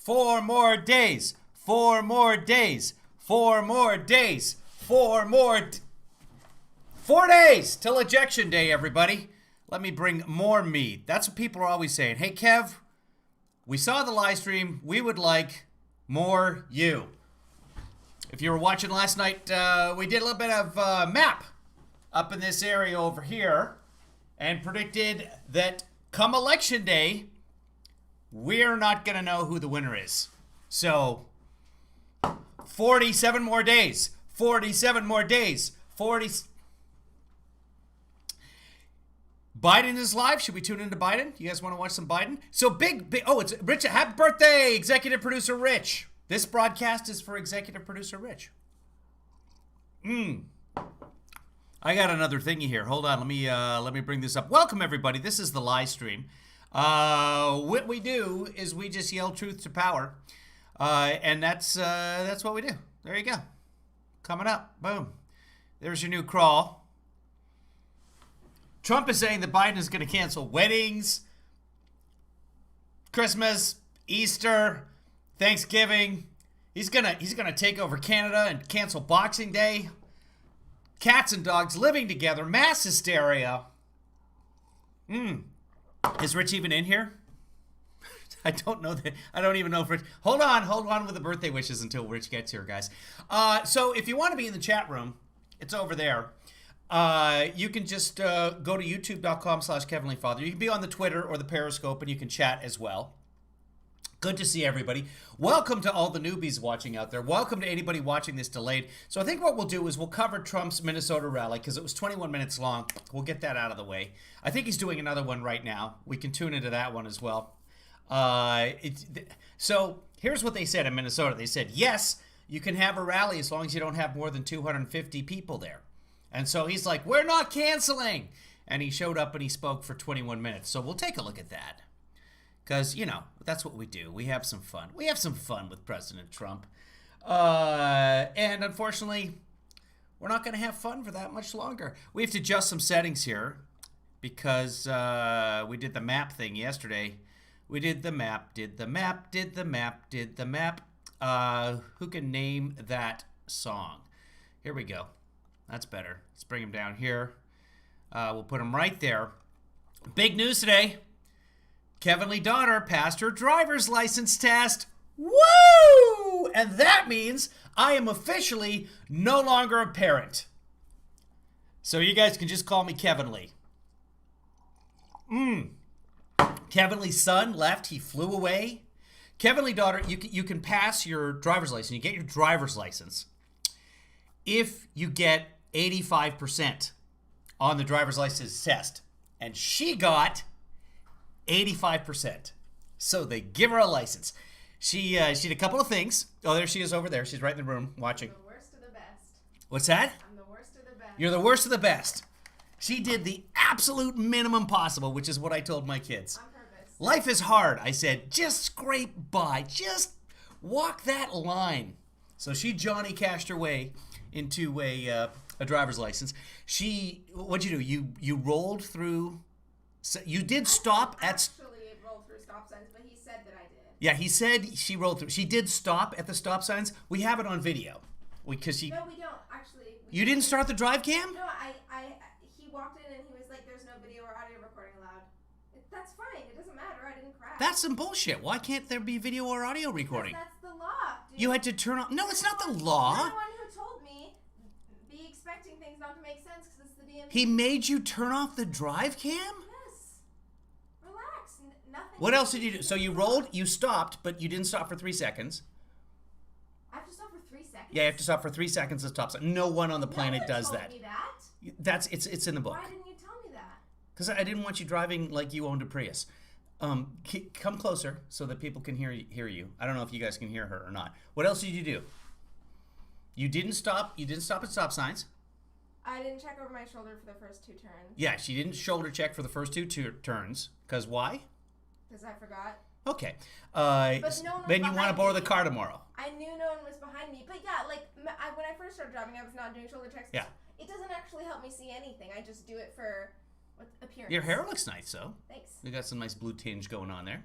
4 more days. 4 more days. 4 more days. 4 more. 4 days till ejection day, everybody. Let me bring more meat. That's what people are always saying. Hey, Kev, we saw the live stream. We would like more you. If you were watching last night, we did a little bit of map up in this area over here and predicted that come election day, we're not going to know who the winner is. So, 47 more days. 47 more days. 40. Biden is live. Should we tune into Biden? You guys want to watch some Biden? So big. Oh, it's Rich. Happy birthday, executive producer Rich. This broadcast is for executive producer Rich. I got another thingy here. Hold on. Let me bring this up. Welcome everybody. This is the live stream. What we do is we just yell truth to power, and that's what we do. There you go. Coming up. Boom. There's your new crawl. Trump is saying that Biden is going to cancel weddings, Christmas, Easter, Thanksgiving. He's gonna take over Canada and cancel Boxing Day. Cats and dogs living together, mass hysteria. Is Rich even in here? I don't know that. I don't even know if Rich. Hold on with the birthday wishes until Rich gets here, guys. So if you want to be in the chat room, it's over there. You can just go to youtube.com/KevinLeeFather. You can be on the Twitter or the Periscope and you can chat as well. Good to see everybody. Welcome to all the newbies watching out there. Welcome to anybody watching this delayed. So I think what we'll do is we'll cover Trump's Minnesota rally because it was 21 minutes long. We'll get that out of the way. I think he's doing another one right now. We can tune into that one as well. So here's what they said in Minnesota. They said, yes, you can have a rally as long as you don't have more than 250 people there. And so he's like, we're not canceling. And he showed up and he spoke for 21 minutes. So we'll take a look at that. Because, you know, that's what we do. We have some fun. We have some fun with President Trump. And unfortunately, we're not going to have fun for that much longer. We have to adjust some settings here because we did the map thing yesterday. We did the map, did the map, did the map, did the map. Who can name that song? Here we go. That's better. Let's bring him down here. We'll put him right there. Big news today. Kevin Lee daughter passed her driver's license test. Woo! And that means I am officially no longer a parent. So you guys can just call me Kevin Lee. Kevin Lee's son left. He flew away. Kevin Lee daughter, you can pass your driver's license. You get your driver's license if you get 85% on the driver's license test. And she got 85%. So they give her a license. She did a couple of things. Oh, there she is over there. She's right in the room watching. I'm the worst of the best. What's that? I'm the worst of the best. You're the worst of the best. She did the absolute minimum possible, which is what I told my kids. On purpose. Life is hard. I said, just scrape by. Just walk that line. So she Johnny cashed her way into a driver's license. What'd you do? You rolled through. So you did stop at. Actually rolled through stop signs, but he said that I did. Yeah, he said she rolled through. She did stop at the stop signs. We have it on video because she. No, we don't actually. You didn't start the drive cam? No, he walked in and he was like, "There's no video or audio recording allowed." That's fine. It doesn't matter. I didn't crash. That's some bullshit. Why can't there be video or audio recording? Because that's the law, dude. You had to turn on. No, it's not the law. You're the one who told me be expecting things not to make sense because it's the DMV. He made you turn off the drive cam? Yes. Relax. Nothing. What else did you do? So you rolled, you stopped, but you didn't stop for 3 seconds. I have to stop for 3 seconds? Yeah, you have to stop for 3 seconds to stop. No one on the planet does that. Me that. It's in the book. Why didn't you tell me that? Because I didn't want you driving like you owned a Prius. Come closer so that people can hear you. I don't know if you guys can hear her or not. What else did you do? You didn't stop. You didn't stop at stop signs. I didn't check over my shoulder for the first 2 turns. Yeah, she didn't shoulder check for the first 2 turns. Because why? Because I forgot. Okay. But no one was then you want to borrow the me. car tomorrow. I knew no one was behind me. But yeah, like when I first started driving, I was not doing shoulder checks. Yeah. It doesn't actually help me see anything. I just do it for appearance. Your hair looks nice, though. Thanks. You got some nice blue tinge going on there.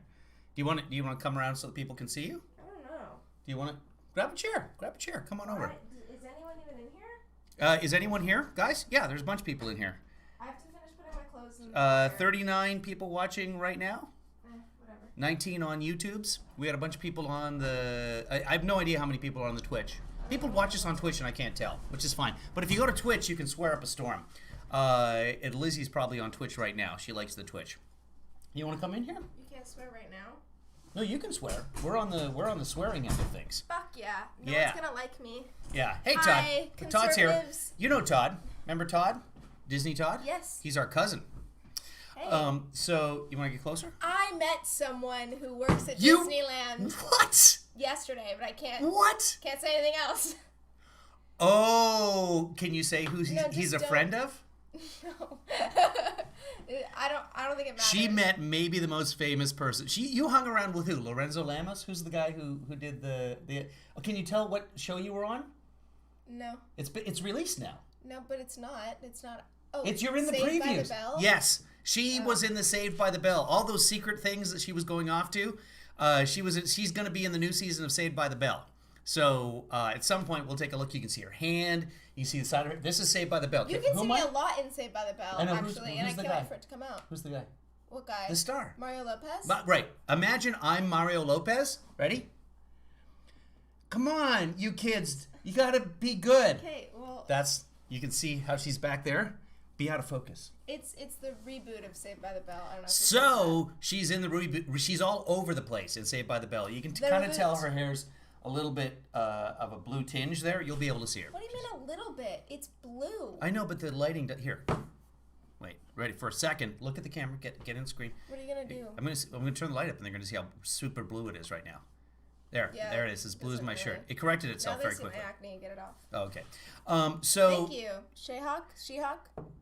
Do you want to come around so that people can see you? Do you want to grab a chair? Grab a chair. Come on over. Is anyone even in here? Is anyone here, guys? Yeah, there's a bunch of people in here. I have to finish putting my clothes in the 39 people watching right now. Whatever. 19 on YouTube's. We had a bunch of people on the... I have no idea how many people are on the Twitch. People watch us on Twitch and I can't tell, which is fine. But if you go to Twitch, you can swear up a storm. And Lizzie's probably on Twitch right now. She likes the Twitch. You want to come in here? You can't swear right now. No, you can swear. We're on the swearing end of things. Fuck yeah. No Yeah. one's gonna like me. Yeah. Hey, Todd. Hi, Todd's here. conservatives. You know Todd. Remember Todd? Disney Todd? Yes. He's our cousin. Hey. So you want to get closer? I met someone who works at You- Disneyland What? yesterday, but I can't What? say anything else. Oh, can you say who No, he's just a friend of? No. I don't think it matters. She met maybe the most famous person. You hung around with who? Lorenzo Lamas? Who's the guy who did the oh, can you tell what show you were on? No. It's released now. No, but it's not. It's not. Oh, You're in the Saved previews. by the Bell? Yes. She was in the Saved by the Bell. All those secret things that she was going off to. She's going to be in the new season of Saved by the Bell. So at some point we'll take a look. You can see her hand. You can see the side of her. This is Saved by the Bell. You Okay, can who see am me I? a lot in Saved by the Bell, I know. actually, and I who's the can't guy? wait for it to come out. Who's the guy? What guy? The star. Mario Lopez? Right. Imagine I'm Mario Lopez. Ready? Come on, you kids. You got to be good. Okay, well, You can see how she's back there. Be out of focus. it's the reboot of Saved by the Bell. I don't know. If So she's in the reboot. She's all over the place in Saved by the Bell. You can kind of reboot. tell her hair's a little bit of a blue tinge there. You'll be able to see her. What do you mean a little bit? It's blue. I know, but the lighting here. Wait, ready for a second. Look at the camera. Get in the screen. What are you gonna do? I'm gonna turn the light up, and they're gonna see how super blue it is right now. There it is. As blue as it's my like shirt. really- It corrected Now itself they very see my quickly. acne. Get it off. Oh, okay. So Thank you. She-Hawk?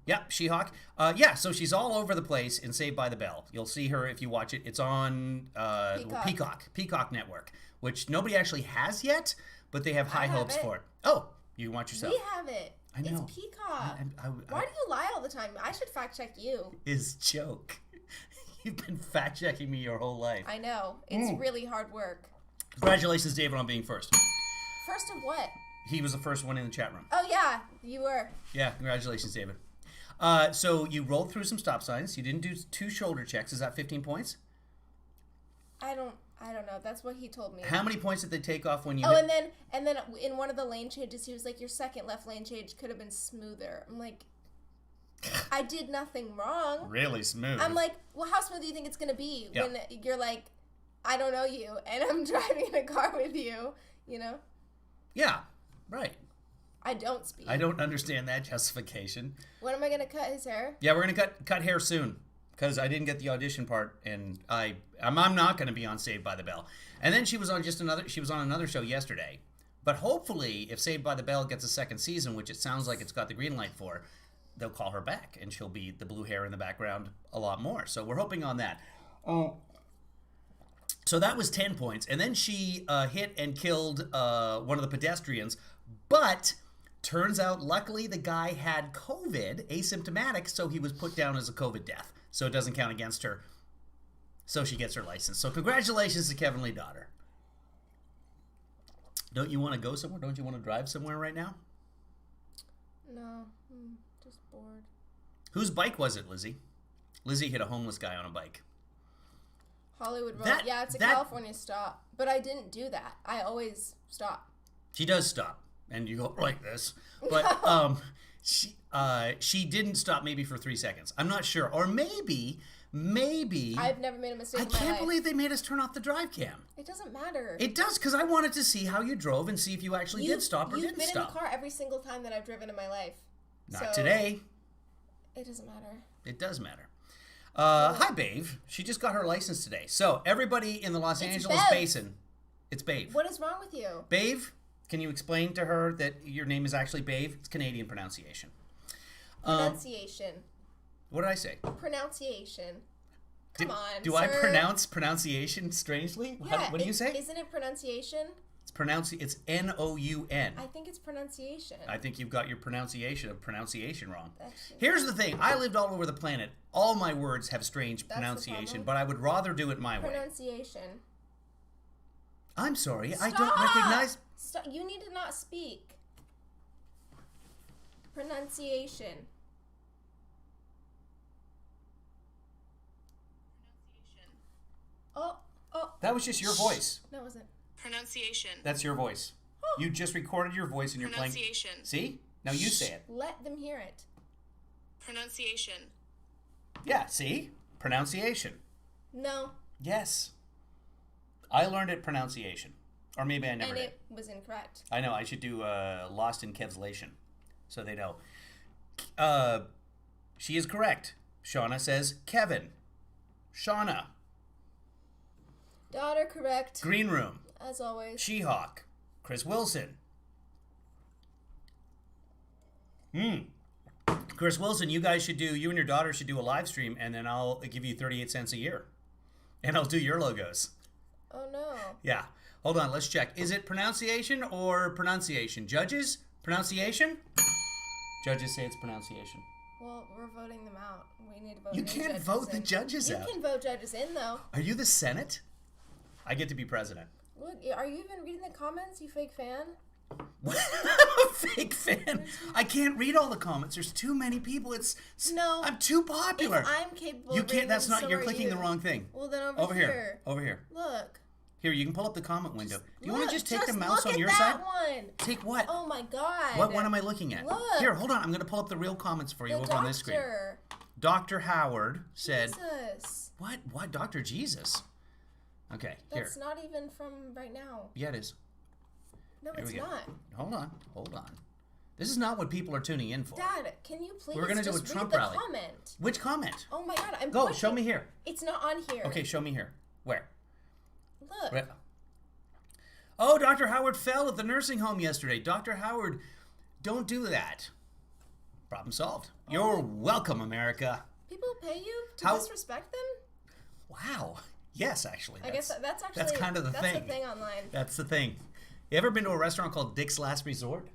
yeah, She-Hawk. Yeah, so she's all over the place in Saved by the Bell. You'll see her if you watch it. It's on Peacock Network, which nobody actually has yet, but they have high have hopes it. for it. Oh, you can watch yourself. We have it. I know. It's Peacock. I- Why do you lie all the time? I should fact check you. Is joke. You've been fact checking me your whole life. I know. It's really hard work. Congratulations, David, on being first. First of what? He was the first one in the chat room. Oh yeah, you were. Yeah, congratulations, David. So you rolled through some stop signs. You didn't do 2 shoulder checks. Is that 15 points? I don't know. That's what he told me. How many points did they take off when you? Oh, hit? and then in one of the lane changes, he was like, "Your second left lane change could have been smoother." I'm like, I did nothing wrong. Really smooth. I'm like, well, how smooth do you think it's gonna be Yeah. when you're like, I don't know you, and I'm driving in a car with you, you know? Yeah, right. I don't speak. I don't understand that justification. When am I gonna cut his hair? Yeah, we're gonna cut hair soon because I didn't get the audition part, and I'm not gonna be on Saved by the Bell. And then she was on another show yesterday. But hopefully, if Saved by the Bell gets a second season, which it sounds like it's got the green light for, they'll call her back, and she'll be the blue hair in the background a lot more. So we're hoping on that. So that was 10 points. And then she hit and killed one of the pedestrians. But turns out, luckily, the guy had COVID, asymptomatic, so he was put down as a COVID death. So it doesn't count against her. So she gets her license. So congratulations to Kevin Lee Daughter. Don't you want to go somewhere? Don't you want to drive somewhere right now? No, just bored. Whose bike was it, Lizzie? Lizzie hit a homeless guy on a bike. Hollywood Road. That- Yeah, it's a that- California stop. But I didn't do that. I always stop. She does stop, and you go like this. But she didn't stop maybe for 3 seconds. I'm not sure. Or maybe I've never made a mistake I in my can't life. believe they made us turn off the drive cam. It doesn't matter. It does, because I wanted to see how you drove and see if you actually did stop or You've didn't been stop. in the car every single time that I've driven in my life. Not So, today. It doesn't matter. It does matter. Hi, Babe. She just got her license today. So everybody in the Los Angeles Bev. basin, it's Babe. What is wrong with you? Babe, can you explain to her that your name is actually Babe? It's Canadian pronunciation. Pronunciation. What did I say? Pronunciation. Come on, Do sir. I pronounce pronunciation strangely? Yeah, What do you say? Isn't it pronunciation? It's N-O-U-N. I think it's pronunciation. I think you've got your pronunciation wrong. That's- Here's the thing. I lived all over the planet. All my words have strange the pronunciation, problem. but I would rather do it my way. Pronunciation. I'm sorry. I Stop! don't recognize... Stop. You need to not speak. Pronunciation. Oh. That was just your voice. No, it wasn't. Pronunciation. That's your voice. You just recorded your voice and you're playing... Pronunciation. See? Now you say it. Let them hear it. Pronunciation. Yeah, see? Pronunciation. No. Yes. I learned it pronunciation. Or maybe I never And did. it was incorrect. I know. I should do Lost in Kevslation so they know. She is correct. Shauna says Kevin. Shauna. Daughter correct. Green Room. As always. She-Hawk. Chris Wilson. Chris Wilson, you and your daughter should do a live stream, and then I'll give you 38 cents a year. And I'll do your logos. Oh no. Yeah. Hold on, let's check. Is it pronunciation or pronunciation? Judges? Pronunciation? Judges say it's pronunciation. Well, we're voting them out. We need to vote. You can't vote the judges out. You can vote judges in though. Are you the Senate? I get to be president. Look, are you even reading the comments, you fake fan? What? Fake fan. I can't read all the comments. There's too many people. No. I'm too popular. If I'm capable You of can't. reading That's them, not. so You're are clicking you. the wrong thing. Well, then Over here. Over here. Look. Here, you can pull up the comment window. Do you want to just take the Just mouse look on your at side? that one. Take what? Oh my god. What one am I looking at? Look. Here, hold on. I'm going to pull up the real comments for you The over on this screen. Dr. Howard said, Jesus. What? What? Dr. Jesus? Okay, here. That's not even from right now. Yeah, it is. No, Here it's we go. not. Hold on. Hold on. This is not what people are tuning in for. Dad, can you please We're gonna do a just Trump read the rally. comment? Which comment? Oh my god, I'm Go, pushing. show me here. It's not on here. Okay, show me here. Where? Look. Right. Oh, Dr. Howard fell at the nursing home yesterday. Dr. Howard, don't do that. Problem solved. You're welcome, America. People pay you to How- disrespect them? Wow. Yes, actually. I guess that's actually that's kind of the thing. That's the thing online. That's the thing. You ever been to a restaurant called Dick's Last Resort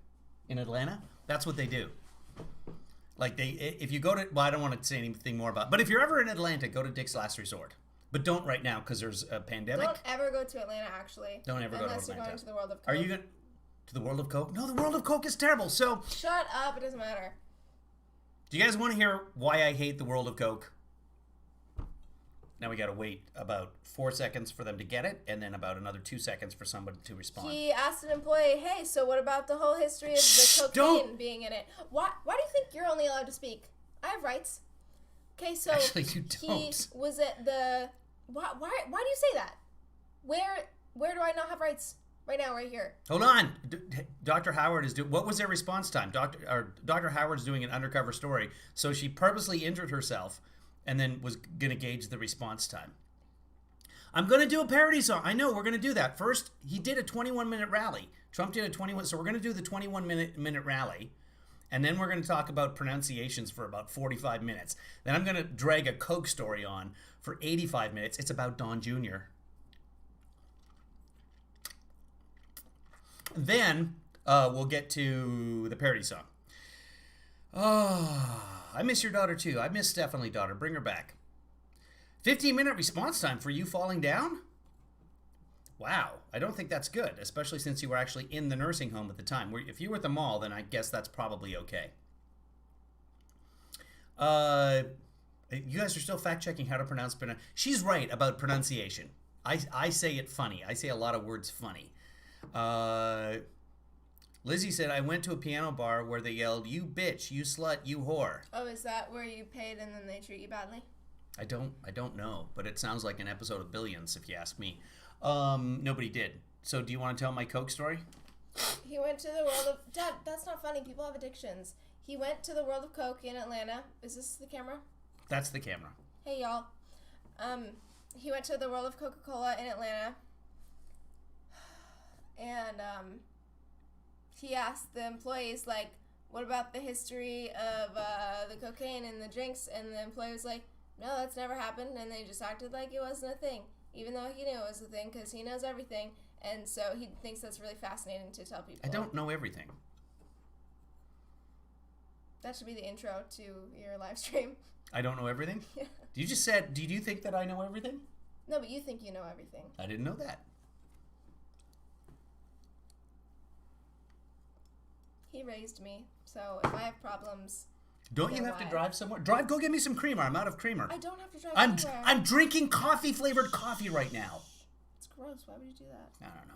in Atlanta? That's what they do. Like if you go to, well, I don't want to say anything more about it, but if you're ever in Atlanta, go to Dick's Last Resort. But don't right now because there's a pandemic. Don't ever go to Atlanta, actually. Don't ever go to Unless you're Atlanta. going to the World of Coke. Are you going to the World of Coke? No, the World of Coke is terrible. So, Shut up, it doesn't matter. do you guys want to hear why I hate the World of Coke? Now we got to wait about 4 seconds for them to get it, and then about another 2 seconds for somebody to respond. He asked an employee, hey, so what about the whole history of Shh, the cocaine don't. being in it? Why do you think you're only allowed to speak? I have rights. Okay, so Actually, you he don't. was at the... Why do you say that? Where do I not have rights? Right now, right here. Hold on. Dr. Howard is doing... What was their response time? Dr. Howard's doing an undercover story, so she purposely injured herself and then was going to gauge the response time. I'm going to do a parody song. I know, we're going to do that. First, he did a 21-minute rally. Trump did a 21... So we're going to do the 21-minute rally, and then we're going to talk about pronunciations for about 45 minutes. Then I'm going to drag a Coke story on for 85 minutes. It's about Don Jr. Then we'll get to the parody song. Oh, I miss your daughter too. I miss Stephanie, daughter. Bring her back. 15-minute response time for you falling down? Wow, I don't think that's good, especially since you were actually in the nursing home at the time. If you were at the mall, then I guess that's probably okay. You guys are still fact-checking how to pronounce... She's right about pronunciation. I say it funny. I say a lot of words funny. Lizzie said, I went to a piano bar where they yelled, you bitch, you slut, you whore. Oh, is that where you paid and then they treat you badly? I don't know, but it sounds like an episode of Billions, if you ask me. Nobody did. So do you want to tell my Coke story? He went to the World of... Dad, that's not funny. People have addictions. He went to the World of Coke in Atlanta. Is this the camera? That's the camera. Hey, y'all. He went to the World of Coca-Cola in Atlanta. And, he asked the employees, like, what about the history of, the cocaine and the drinks? And the employee was like, no, that's never happened. And they just acted like it wasn't a thing, even though he knew it was a thing because he knows everything. And so he thinks that's really fascinating to tell people. I don't know everything. That should be the intro to your live stream. I don't know everything? Yeah. You just said, did you think that I know everything? No, but you think you know everything. I didn't know that. He raised me, so if I have problems... Don't you have to drive somewhere? Drive, go get me some creamer. I'm out of creamer. I don't have to drive anywhere. I'm drinking coffee-flavored coffee right now. It's gross. Why would you do that? I don't know.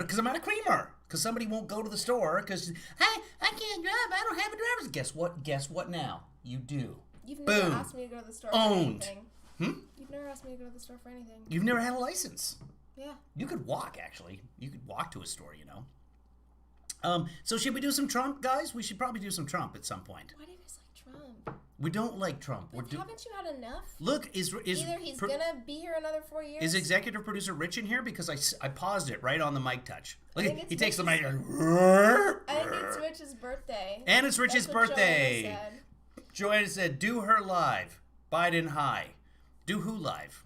Because I'm out of creamer. Because somebody won't go to the store because, I can't drive. I don't have a driver's. Guess what now? You do. You've never asked me to go to the store for anything. You've never asked me to go to the store for anything. You've never had a license. Yeah. You could walk, actually. You could walk to a store, you know. So should we do some Trump, guys? We should probably do some Trump at some point. Why do you guys like Trump? We don't like Trump. Haven't you had enough? Look, either he's gonna be here another 4 years. Is executive producer Rich in here? Because I paused it right on the mic touch. Look, he takes the mic. I think it's Rich's birthday. And it's Rich's birthday. Joanna said. Joanna said, "Do her live, Biden high, do who live."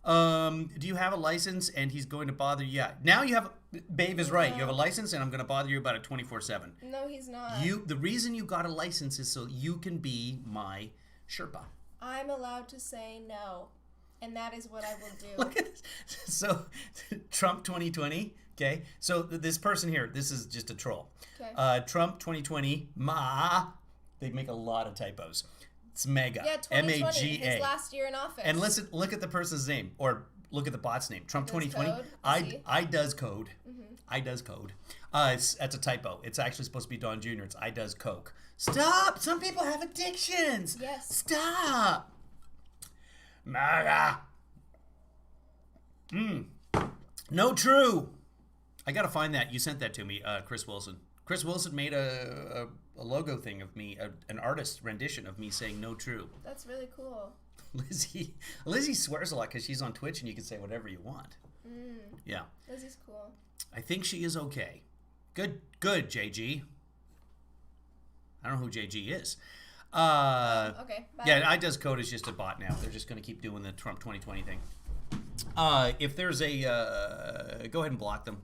Do you have a license? And he's going to bother you. Yeah. Now you have. Babe is right. You have a license, and I'm going to bother you about it 24/7. No, he's not. The reason you got a license is so you can be my Sherpa. I'm allowed to say no, and that is what I will do. Look at this. So, Trump 2020. Okay. So this person here, this is just a troll. Okay. Trump 2020. They make a lot of typos. It's mega. Yeah, 2020. MAGA. His last year in office. And listen, look at the person's name, or look at the bot's name. Trump 2020. I does code. I does code. That's a typo. It's actually supposed to be Don Jr. It's I does coke. Stop! Some people have addictions. Yes. Stop. MAGA. No true. I gotta find that. You sent that to me, Chris Wilson. Chris Wilson made a logo thing of me, an artist rendition of me saying no true. That's really cool. Lizzie swears a lot because she's on Twitch and you can say whatever you want. Yeah. Lizzie's cool. I think she is okay. Good, JG. I don't know who JG is. Okay. Bye. Yeah, I does code is just a bot now. They're just going to keep doing the Trump 2020 thing. If there's a, go ahead and block them.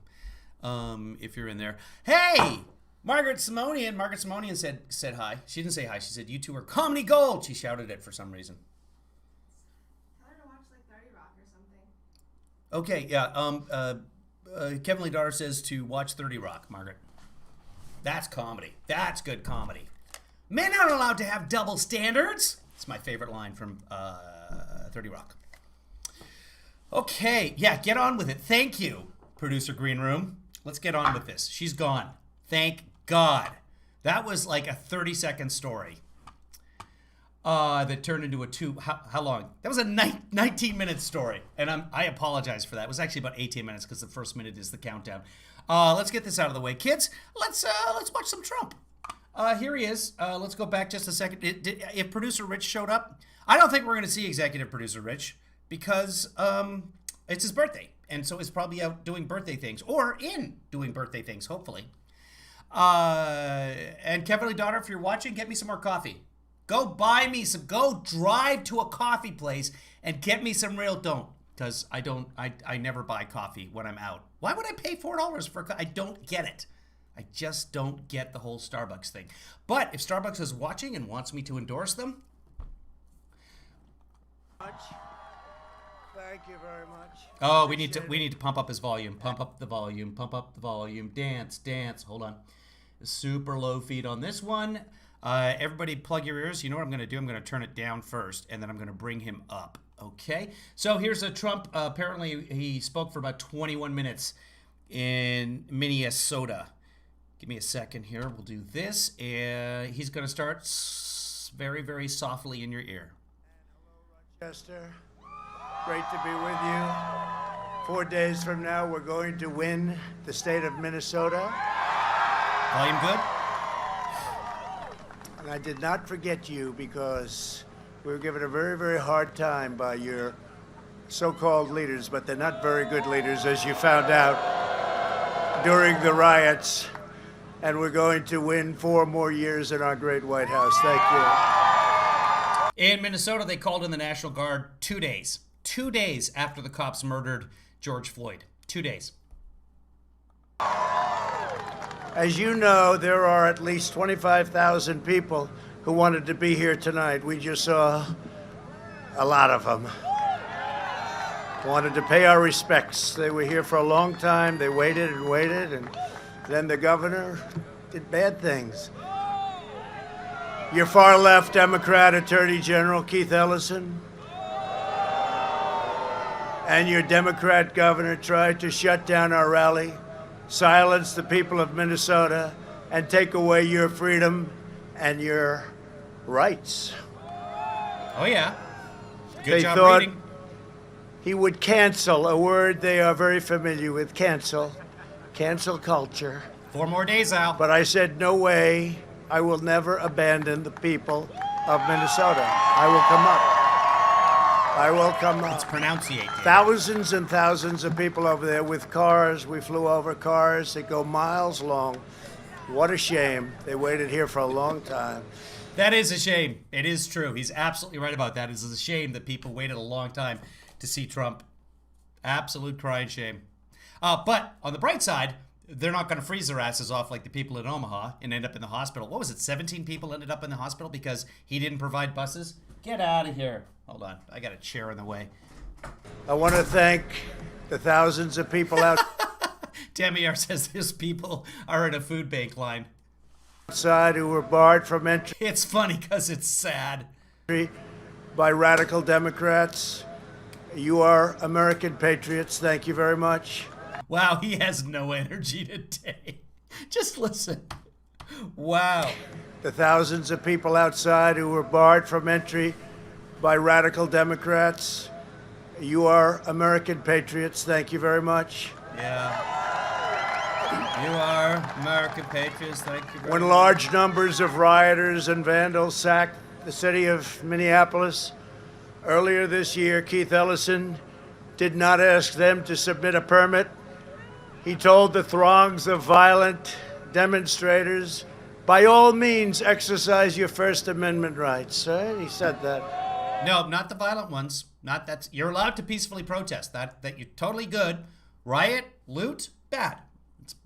If you're in there. Hey, Margaret Simonian. Margaret Simonian said hi. She didn't say hi. She said you two are comedy gold. She shouted it for some reason. Tell her to watch like 30 Rock or something. Okay, yeah. Kevin Lee Daughter says to watch 30 Rock, Margaret. That's comedy. That's good comedy. Men aren't allowed to have double standards. It's my favorite line from 30 Rock. Okay, yeah, get on with it. Thank you, producer Green Room. Let's get on with this. She's gone. Thank God. That was like a 30-second story that turned into a how long? That was a 19-minute story, and I apologize for that. It was actually about 18 minutes because the first minute is the countdown. Let's get this out of the way, kids. Let's watch some Trump. Here he is. Let's go back just a second. If producer Rich showed up, I don't think we're going to see executive producer Rich because it's his birthday, and so he's probably out doing birthday things or in doing birthday things, hopefully. And Kevin Lee Daughter, if you're watching, get me some more coffee. Go buy me some. Go drive to a coffee place and get me some real. Don't, because I never buy coffee when I'm out. Why would I pay $4 for? I don't get it. I just don't get the whole Starbucks thing. But if Starbucks is watching and wants me to endorse them, thank you very much. Oh, we need to pump up his volume. Pump up the volume. Pump up the volume. Dance. Hold on. Super low feed on this one. Everybody plug your ears. You know what I'm going to do? I'm going to turn it down first, and then I'm going to bring him up. Okay? So here's a Trump. Apparently, he spoke for about 21 minutes in Minnesota. Give me a second here. We'll do this. He's going to start very, very softly in your ear. Hello, Rochester. Great to be with you. 4 days from now, we're going to win the state of Minnesota. Volume good? And I did not forget you because we were given a very, very hard time by your so-called leaders, but they're not very good leaders, as you found out during the riots. And we're going to win 4 more years in our great White House. Thank you. In Minnesota, they called in the National Guard 2 days. 2 days after the cops murdered George Floyd. 2 days. As you know, there are at least 25,000 people who wanted to be here tonight. We just saw a lot of them. Wanted to pay our respects. They were here for a long time. They waited and waited, and then the governor did bad things. Your far left Democrat Attorney General Keith Ellison and your Democrat governor tried to shut down our rally, silence the people of Minnesota, and take away your freedom and your rights. Oh, yeah. Good They job thought reading. he would cancel, a word they are very familiar with, cancel culture. 4 more days, Al. But I said, no way, I will never abandon the people of Minnesota. I will come up. I will come It's up. pronunciate. Thousands and thousands of people over there with cars. We flew over cars that go miles long. What a shame. They waited here for a long time. That is a shame. It is true. He's absolutely right about that. It's a shame that people waited a long time to see Trump. Absolute crying shame. But on the bright side, they're not going to freeze their asses off like the people in Omaha and end up in the hospital. What was it? 17 people ended up in the hospital because he didn't provide buses? Get out of here. Hold on. I got a chair in the way. I want to thank the thousands of people outside Damier says these people are in a food bank line. who were barred from entry It's funny because it's sad. by radical Democrats. You are American patriots. Thank you very much. Wow, he has no energy today. Just listen. Wow. The thousands of people outside who were barred from entry by radical Democrats. You are American patriots. Thank you very much. Yeah. You are American patriots. Thank you very When much. large numbers of rioters and vandals sacked the city of Minneapolis earlier this year, Keith Ellison did not ask them to submit a permit. He told the throngs of violent demonstrators, by all means, exercise your First Amendment rights. Right? He said that. No, not the violent ones. Not that's you're allowed to peacefully protest. That you're totally good. Riot, loot, bad.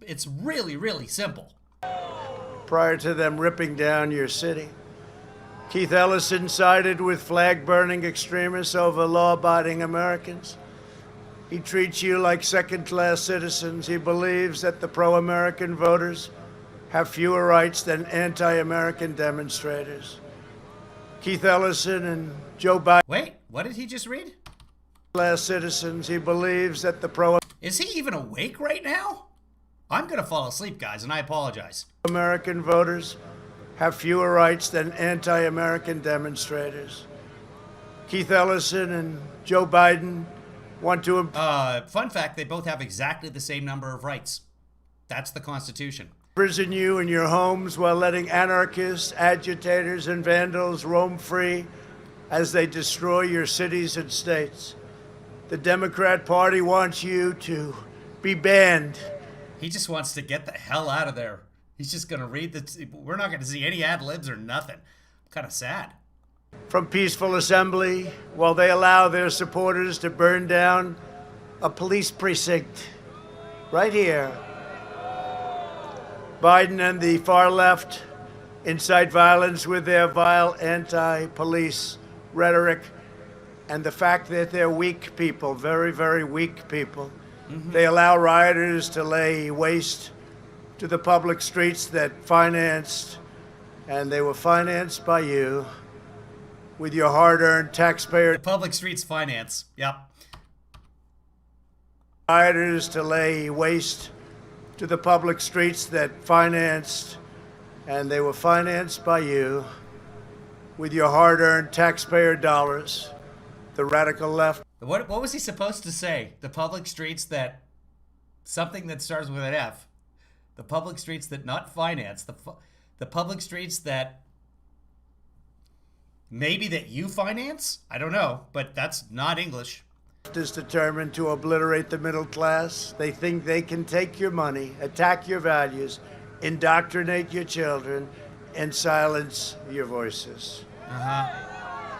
It's really, really simple. Prior to them ripping down your city. Keith Ellison sided with flag-burning extremists over law-abiding Americans. He treats you like second-class citizens. He believes that the pro-American voters have fewer rights than anti-American demonstrators. Keith Ellison and Joe Biden, Wait, what did he just read? class citizens. He believes that the pro Is he even awake right now? I'm gonna fall asleep, guys, and I apologize. American voters have fewer rights than anti-American demonstrators. Keith Ellison and Joe Biden want to Fun fact, they both have exactly the same number of rights. That's the Constitution. imprison you in your homes while letting anarchists, agitators, and vandals roam free as they destroy your cities and states. The Democrat Party wants you to be banned. He just wants to get the hell out of there. He's just gonna read the. We're not gonna see any ad libs or nothing. I'm kind of sad. From peaceful assembly while they allow their supporters to burn down a police precinct right here. Biden and the far left incite violence with their vile anti-police rhetoric and the fact that they're weak people, very, very weak people. They allow rioters to lay waste to the public streets that financed, and they were financed by you with your hard-earned taxpayer Public streets finance. Yep. rioters to lay waste to the public streets that financed, and they were financed by you with your hard-earned taxpayer dollars. The radical left What was he supposed to say? The public streets that something that starts with an F. The public streets that not finance. The public streets that maybe that you finance? I don't know, but that's not English. is determined to obliterate the middle class. They think they can take your money, attack your values, indoctrinate your children, and silence your voices.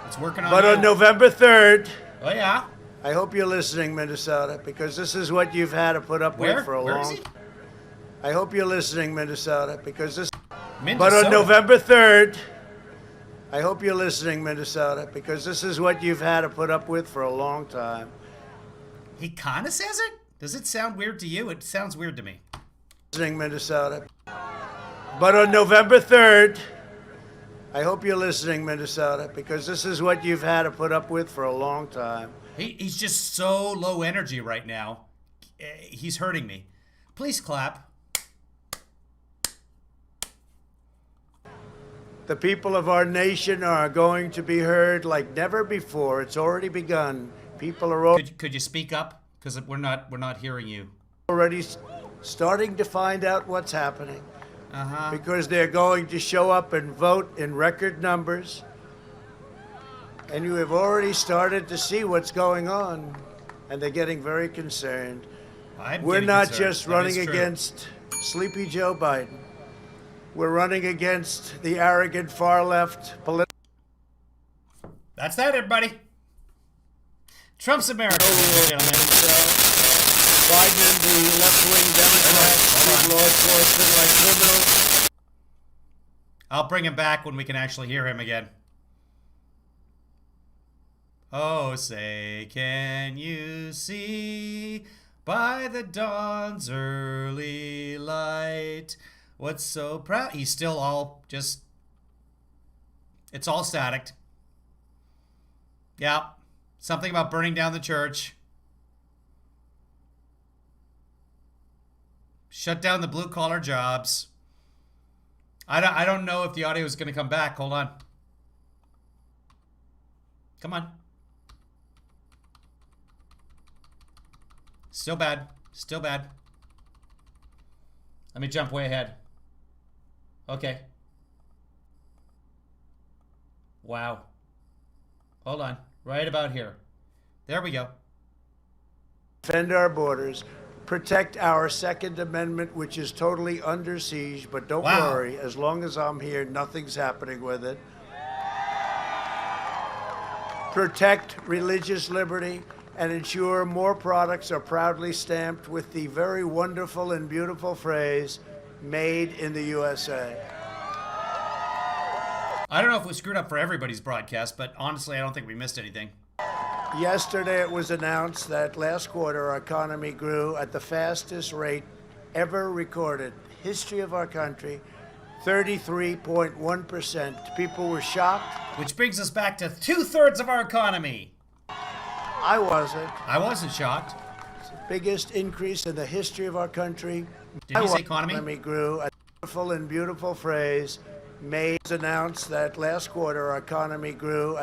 It's working on But you. on November 3rd, Oh yeah. I hope you're listening, Minnesota, because this is what you've had to put up Where? with for a Where is long he? I hope you're listening, Minnesota, because this. Minnesota. But on November 3rd, I hope you're listening, Minnesota, because this is what you've had to put up with for a long time. He kind of says it. Does it sound weird to you? It sounds weird to me. Listening, Minnesota. But on November 3rd, I hope you're listening, Minnesota, because this is what you've had to put up with for a long time. He's just so low energy right now. He's hurting me. Please clap. The people of our nation are going to be heard like never before. It's already begun. People are Could you speak up? Because we're not hearing you. already starting to find out what's happening. Uh-huh. Because they're going to show up and vote in record numbers. And you have already started to see what's going on. And they're getting very concerned. We're not just running against Sleepy Joe Biden. We're running against the arrogant far left political. That's that, everybody. Trump's America, ladies and gentlemen. Biden and the left-wing Democrats treat law enforcement like criminals. I'll bring him back when we can actually hear him again. Oh, say, can you see by the dawn's early light what's so proud? He's still all just... It's all static. Yeah. Something about burning down the church. Shut down the blue-collar jobs. I don't know if the audio is going to come back. Hold on. Come on. Still bad. Still bad. Let me jump way ahead. Okay. Wow. Hold on. Right about here. There we go. Defend our borders, protect our Second Amendment, which is totally under siege, but don't worry, as long as I'm here, nothing's happening with it. Protect religious liberty and ensure more products are proudly stamped with the very wonderful and beautiful phrase, made in the USA. I don't know if we screwed up for everybody's broadcast, but honestly, I don't think we missed anything. Yesterday, it was announced that last quarter our economy grew at the fastest rate ever recorded. History of our country, 33.1%. People were shocked. Which brings us back to 2/3 of our economy. I wasn't. I wasn't shocked. It's the biggest increase in the history of our country. Did you say economy? Economy grew at the wonderful and beautiful phrase, made. It was announced that last quarter our economy grew.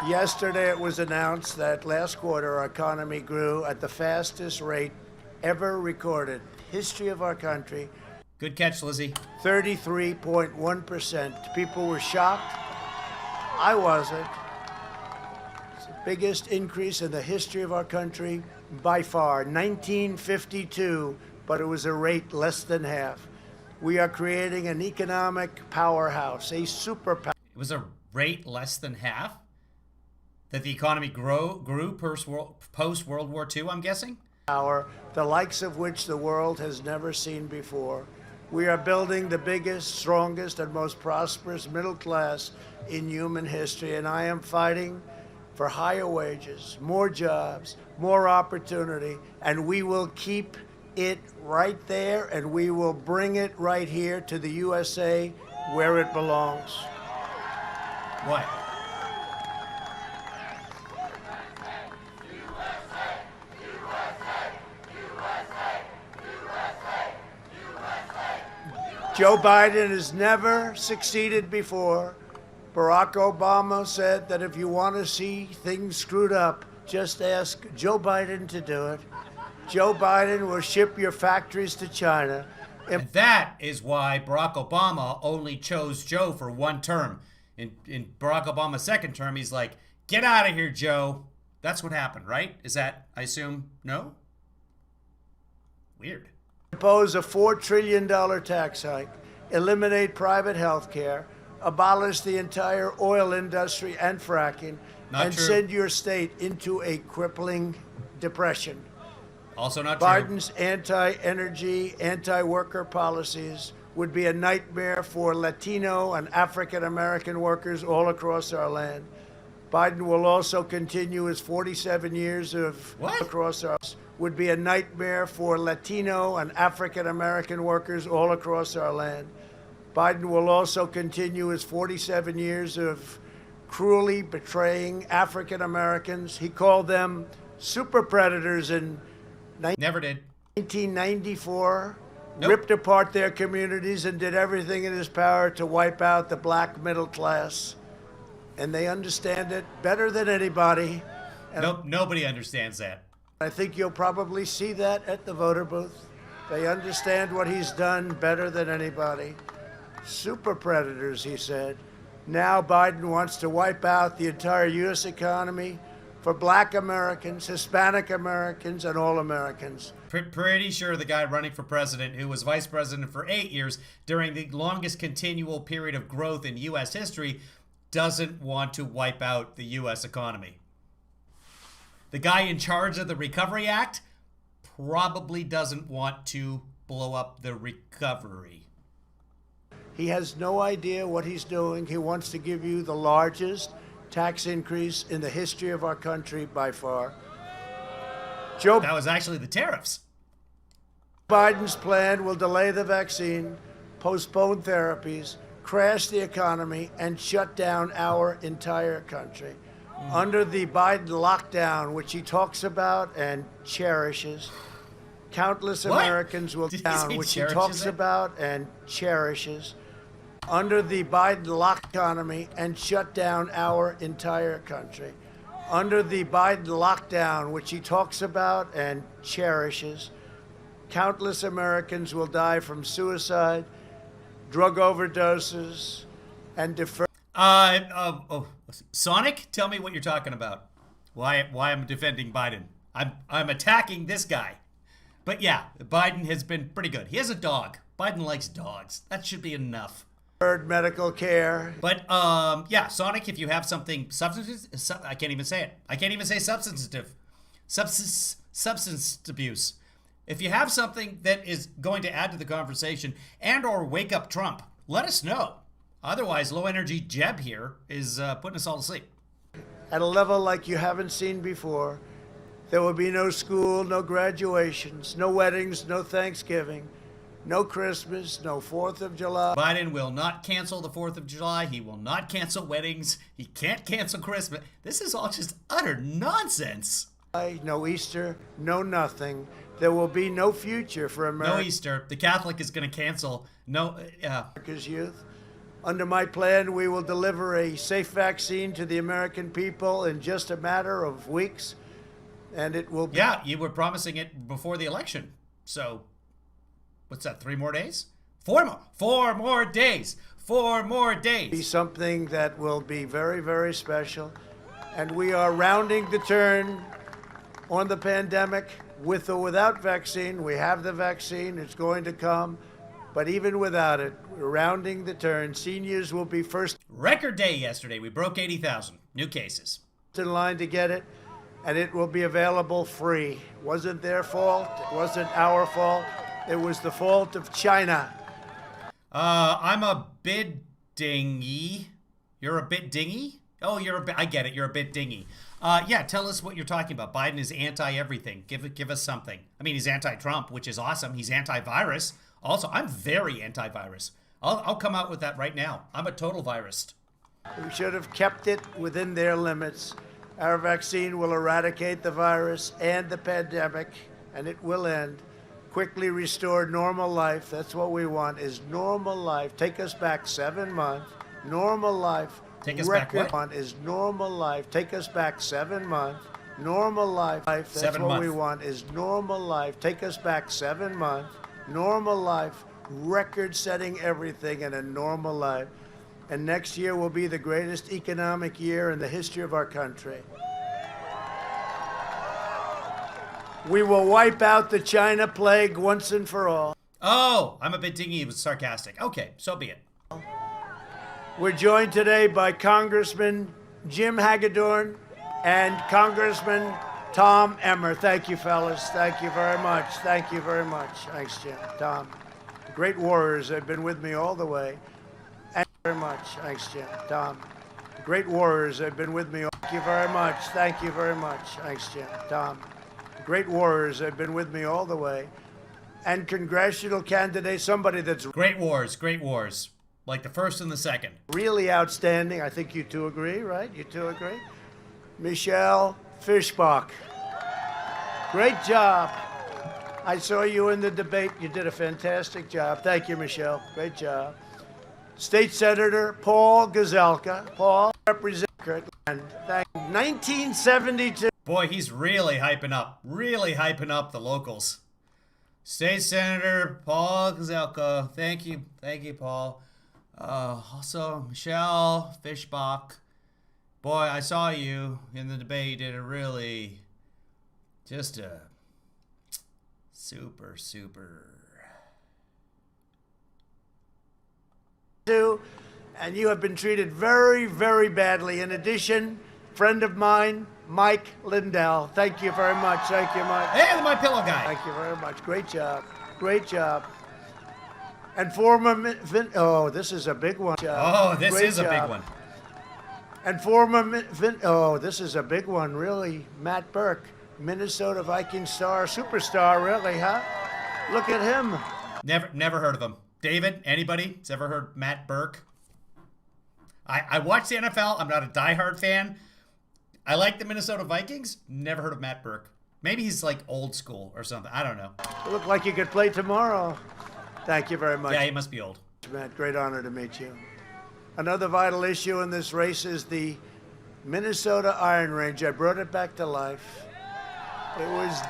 Yesterday, it was announced that last quarter our economy grew at the fastest rate ever recorded. History of our country. Good catch, Lizzie. 33.1%. People were shocked. I wasn't. It's the biggest increase in the history of our country by far. 1952, but it was a rate less than half. We are creating an economic powerhouse, a superpower. It was a rate less than half? That the economy grew post-World War II, I'm guessing? The likes of which the world has never seen before. We are building the biggest, strongest, and most prosperous middle class in human history, and I am fighting for higher wages, more jobs, more opportunity, and we will keep it right there, and we will bring it right here to the USA where it belongs. What? Joe Biden has never succeeded before. Barack Obama said that if you want to see things screwed up, just ask Joe Biden to do it. Joe Biden will ship your factories to China. And that is why Barack Obama only chose Joe for one term. In Barack Obama's second term, he's like, get out of here, Joe. That's what happened, right? Is that, I assume, no? Weird. Impose a $4 trillion tax hike, eliminate private health care, abolish the entire oil industry and fracking, and send your state into a crippling depression. Also not true. Biden's anti-energy, anti-worker policies would be a nightmare for Latino and African-American workers all across our land. Biden will also continue his 47 years of What? across our would be a nightmare for Latino and African American workers all across our land. Biden will also continue his 47 years of cruelly betraying African Americans. He called them super predators in Never did. 1994, Nope. ripped apart their communities and did everything in his power to wipe out the black middle class. And they understand it better than anybody. And Nope, nobody understands that. I think you'll probably see that at the voter booth. They understand what he's done better than anybody. Super predators, he said. Now Biden wants to wipe out the entire U.S. economy for black Americans, Hispanic Americans, and all Americans. Pretty sure the guy running for president, who was vice president for 8 years during the longest continual period of growth in U.S. history, doesn't want to wipe out the U.S. economy. The guy in charge of the Recovery Act probably doesn't want to blow up the recovery. He has no idea what he's doing. He wants to give you the largest tax increase in the history of our country by far. Joe That was actually the tariffs. Biden's plan will delay the vaccine, postpone therapies, crash the economy, and shut down our entire country. Under the Biden lockdown, which he talks about and cherishes, countless What? Americans will Did he down, say which he cherishes talks it? about and cherishes. Under the Biden lock economy and shut down our entire country. Under the Biden lockdown, which he talks about and cherishes, countless Americans will die from suicide, drug overdoses, and deferred. Sonic, tell me what you're talking about. Why I'm defending Biden. I'm attacking this guy. But yeah, Biden has been pretty good. He has a dog. Biden likes dogs. That should be enough. Medical care. But yeah, Sonic, if you have something substantive, I can't even say it. I can't even say substantive. Substance abuse. If you have something that is going to add to the conversation and or wake up Trump, let us know. Otherwise, low energy Jeb here is putting us all to sleep. At a level like you haven't seen before. There will be no school, no graduations, no weddings, no Thanksgiving, no Christmas, no 4th of July. Biden will not cancel the 4th of July. He will not cancel weddings. He can't cancel Christmas. This is all just utter nonsense. No Easter, no nothing. There will be no future for No America's Easter. The Catholic is going to cancel. No, youth. Under my plan, we will deliver a safe vaccine to the American people in just a matter of weeks. And it will be yeah, you were promising it before the election. So, what's that, 3 more days? 4 more. 4 more days. 4 more days. something that will be very, very special. And we are rounding the turn on the pandemic with or without vaccine. We have the vaccine. It's going to come. But even without it, we're rounding the turn. Seniors will be first Record day yesterday. We broke 80,000 new cases. in line to get it. And it will be available free. It wasn't their fault. It wasn't our fault. It was the fault of China. I'm a bit dingy. You're a bit dingy? Oh, you're a bit, I get it. You're a bit dingy. Yeah, tell us what you're talking about. Biden is anti-everything. Give us something. I mean, he's anti-Trump, which is awesome. He's anti-virus. Also, I'm very anti-virus. I'll come out with that right now. I'm a total virist. We should have kept it within their limits. Our vaccine will eradicate the virus and the pandemic, and it will end. Quickly restore normal life. That's what we want, is normal life. Take us back 7 months. Normal life. Take us back what? Want is normal life. Take us back 7 months. Normal life. That's 7 what months. we want, is normal life. Take us back 7 months. Normal life. Record-setting everything in a normal life. And next year will be the greatest economic year in the history of our country. We will wipe out the China plague once and for all. Oh, I'm a bit dingy. It was sarcastic. Okay, so be it. We're joined today by Congressman Jim Hagedorn and Congressman Tom Emmer. Thank you, fellas. Thank you very much. Thank you very much. Thanks, Jim. Tom. Great warriors. They've been with me all the way. Thank you very much. Thanks, Jim. Tom. Great warriors have been with me. Thank you very much. Thank you very much. Thanks, Jim. Tom. Great warriors have been with me all the way. And congressional candidate, somebody that's Great wars, great wars. Like the first and the second. really outstanding. I think you two agree, right? You two agree? Michelle Fischbach. Great job. I saw you in the debate. You did a fantastic job. Thank you, Michelle. Great job. State Senator Paul Gazelka. Paul, represent Kirtland. 1972. Boy, he's really hyping up the locals. State Senator Paul Gazelka. Thank you, Paul. Also, Michelle Fischbach. Boy, I saw you in the debate. You did a really, just a super. And you have been treated very, very badly. In addition, friend of mine, Mike Lindell. Thank you very much. Thank you, Mike. Hey, my pillow guy. Thank you very much. Great job. Great job. And former, oh, this is a big one. Oh, this Great is a big job. one. And former, oh, this is a big one, really. Matt Burke, Minnesota Viking star, superstar, really, huh? Look at him. Never heard of him. David, anybody has ever heard Matt Burke? I watch the NFL. I'm not a diehard fan. I like the Minnesota Vikings. Never heard of Matt Burke. Maybe he's like old school or something. I don't know. You look like you could play tomorrow. Thank you very much. Yeah, he must be old. Matt, great honor to meet you. Another vital issue in this race is the Minnesota Iron Range. I brought it back to life. It was...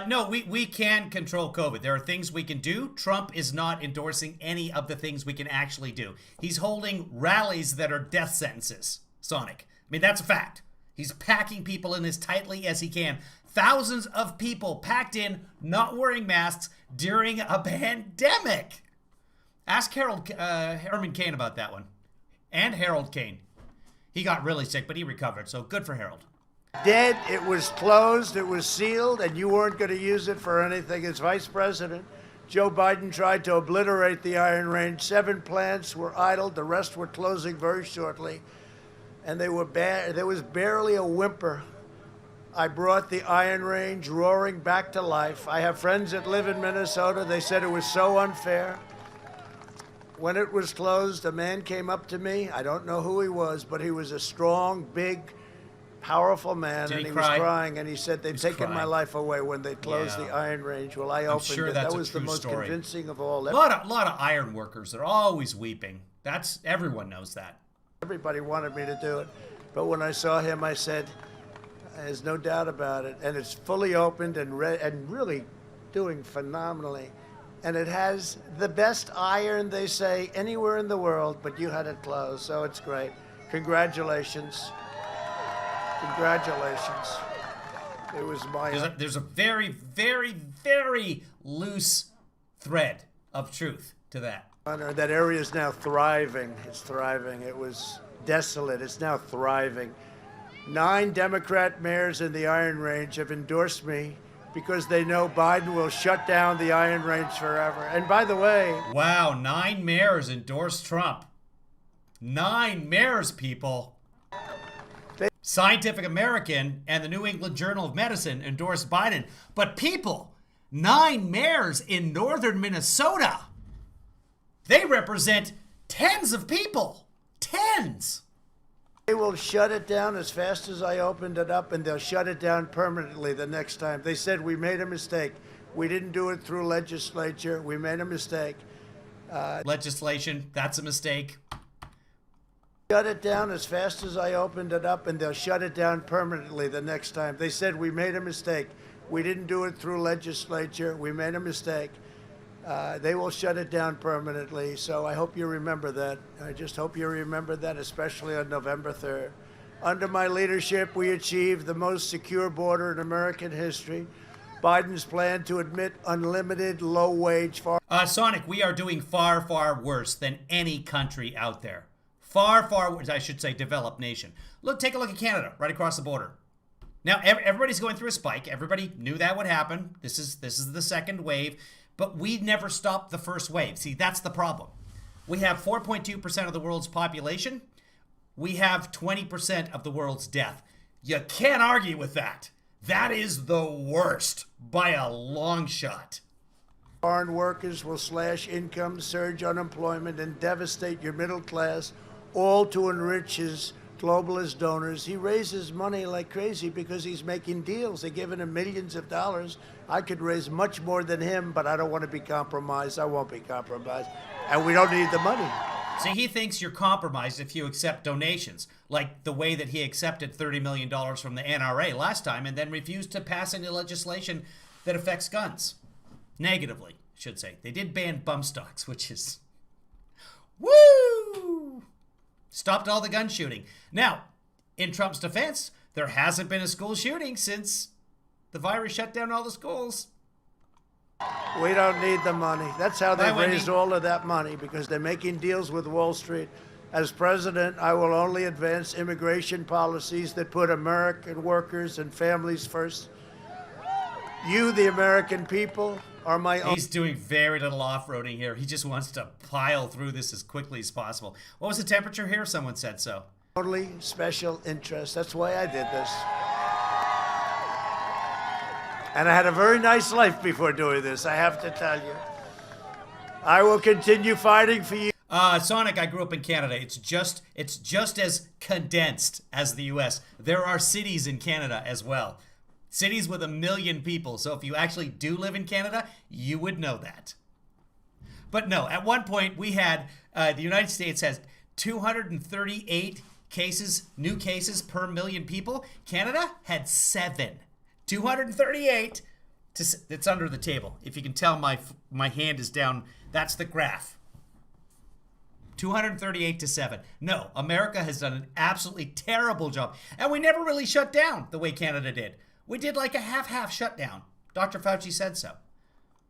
No, we can control COVID. There are things we can do. Trump is not endorsing any of the things we can actually do. He's holding rallies that are death sentences, Sonic. I mean, that's a fact. He's packing people in as tightly as he can. Thousands of people packed in, not wearing masks during a pandemic. Ask Herman Cain about that one. And Harold Cain. He got really sick, but he recovered, so good for Harold. Dead, it was closed, it was sealed, and you weren't going to use it for anything. As vice president, Joe Biden tried to obliterate the Iron Range. 7 plants were idled, the rest were closing very shortly, and they were there was barely a whimper. I brought the Iron Range roaring back to life. I have friends that live in Minnesota. They said it was so unfair. When it was closed, a man came up to me. I don't know who he was, but he was a strong, big, powerful man, Did and he was cry? crying, and he said they've taken my crying. life away when they closed Yeah. the Iron Range. Well, I opened sure it. that's That a was the true most story. convincing of all. A lot of iron workers. They're always weeping. Everyone knows that. Everybody wanted me to do it, but when I saw him, I said, "There's no doubt about it." And it's fully opened and really doing phenomenally. And it has the best iron, they say, anywhere in the world, but you had it closed, so it's great. Congratulations. Congratulations. It was my... There's a very, very, very loose thread of truth to that. honor. That area is now thriving. It's thriving. It was desolate. It's now thriving. 9 Democrat mayors in the Iron Range have endorsed me because they know Biden will shut down the Iron Range forever. And by the way... Wow, 9 mayors endorsed Trump. 9 mayors, people. Scientific American and the New England Journal of Medicine endorsed Biden. But people, 9 mayors in northern Minnesota, they represent tens of people. Tens. They will shut it down as fast as I opened it up, and they'll shut it down permanently the next time. They said we made a mistake. We didn't do it through legislature. We made a mistake. Legislation, that's a mistake. Shut it down as fast as I opened it up, and they'll shut it down permanently the next time. They said we made a mistake. We didn't do it through legislature. We made a mistake. They will shut it down permanently, so I hope you remember that. I just hope you remember that, especially on November 3rd. Under my leadership, we achieved the most secure border in American history. Biden's plan to admit unlimited low-wage farm... Sonic, we are doing far, far worse than any country out there. Far, far worse, I should say, developed nation. Look, take a look at Canada, right across the border. Now, everybody's going through a spike. Everybody knew that would happen. This is the second wave. But we never stopped the first wave. See, that's the problem. We have 4.2% of the world's population. we have 20% of the world's death. You can't argue with that. That is the worst by a long shot. Foreign workers will slash income, surge unemployment, and devastate your middle class, all to enrich his globalist donors. He raises money like crazy because he's making deals. They're giving him millions of dollars. I could raise much more than him, but I don't want to be compromised. I won't be compromised. And we don't need the money. See, he thinks you're compromised if you accept donations, like the way that he accepted $30 million from the NRA last time and then refused to pass any legislation that affects guns. Negatively, I should say. They did ban bump stocks, which is... Woo! Stopped all the gun shooting. Now, in Trump's defense, there hasn't been a school shooting since the virus shut down all the schools. We don't need the money. That's how they Bye, Wendy. raised all of that money, because they're making deals with Wall Street. As president, I will only advance immigration policies that put American workers and families first. You, the American people, are my own. He's doing very little off-roading here. He just wants to pile through this as quickly as possible. What was the temperature here? Someone said so. Only special interest. That's why I did this. And I had a very nice life before doing this, I have to tell you. I will continue fighting for you. Sonic, I grew up in Canada. It's just as condensed as the U.S. There are cities in Canada as well. Cities with 1 million people. So if you actually do live in Canada, you would know that. But no, at one point we had, the United States has 238 cases, new cases per million people. Canada had 7. 238. It's under the table. If you can tell, my hand is down. That's the graph. 238 to 7. No, America has done an absolutely terrible job. And we never really shut down the way Canada did. We did like a half-half shutdown. Dr. Fauci said so.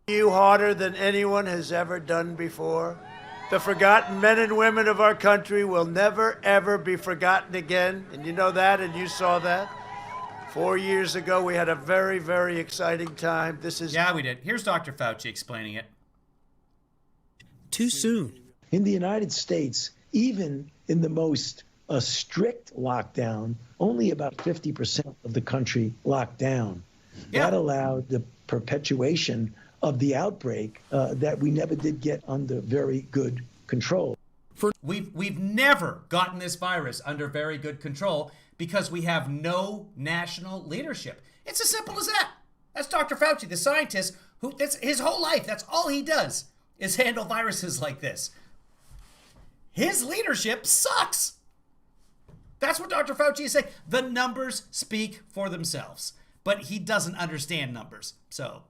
You harder than anyone has ever done before. The forgotten men and women of our country will never, ever be forgotten again. And you know that, and you saw that. 4 years ago, we had a very, very exciting time. Yeah, we did. Here's Dr. Fauci explaining it. Too soon. In the United States, even in the most strict lockdown, only about 50% of the country locked down. Yeah. That allowed the perpetuation of the outbreak that we never did get under very good control. We've never gotten this virus under very good control because we have no national leadership. It's as simple as that. That's Dr. Fauci, the scientist, who that's his whole life. That's all he does is handle viruses like this. His leadership sucks. That's what Dr. Fauci is saying. The numbers speak for themselves, but he doesn't understand numbers. So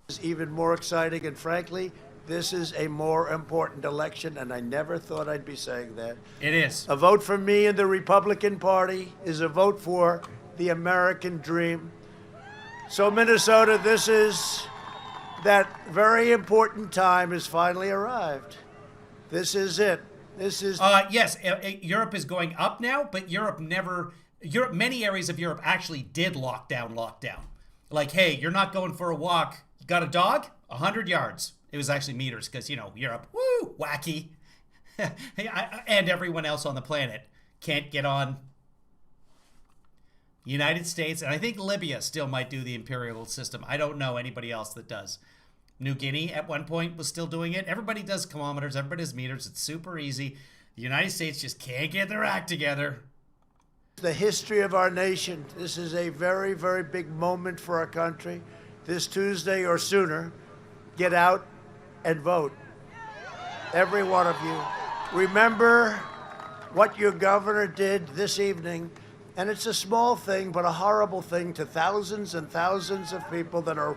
It's even more exciting, and frankly, this is a more important election, and I never thought I'd be saying that. it is. A vote for me and the Republican Party is a vote for the American dream. So, Minnesota, this is that very important time has finally arrived. This is it. This is Yes, Europe is going up now, but many areas of Europe actually did lock down. Like, hey, you're not going for a walk. You got a dog? 100 yards. It was actually meters because, Europe, woo, wacky. And everyone else on the planet can't get on. United States, and I think Libya still might do the imperial system. I don't know anybody else that does. New Guinea at one point was still doing it. Everybody does kilometers. Everybody does meters. It's super easy. The United States just can't get their act together. the history of our nation. This is a very, very big moment for our country. This Tuesday or sooner, get out and vote. Every one of you. Remember what your governor did this evening. And it's a small thing, but a horrible thing to thousands and thousands of people that are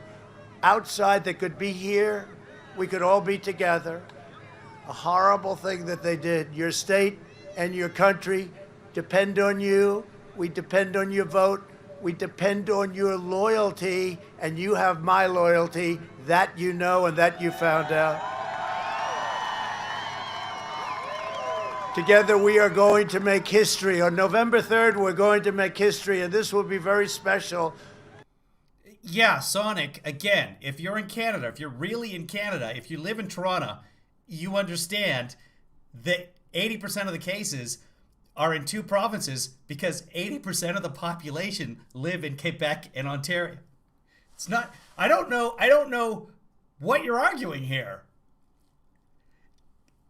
outside that could be here. We could all be together. A horrible thing that they did. Your state and your country depend on you. We depend on your vote. We depend on your loyalty, and you have my loyalty. That you know and that you found out. Together we are going to make history. On November 3rd, we're going to make history, and this will be very special. Yeah, Sonic, again, if you're in Canada, if you're really in Canada, if you live in Toronto, you understand that 80% of the cases are in 2 provinces because 80% of the population live in Quebec and Ontario. It's not, I don't know what you're arguing here.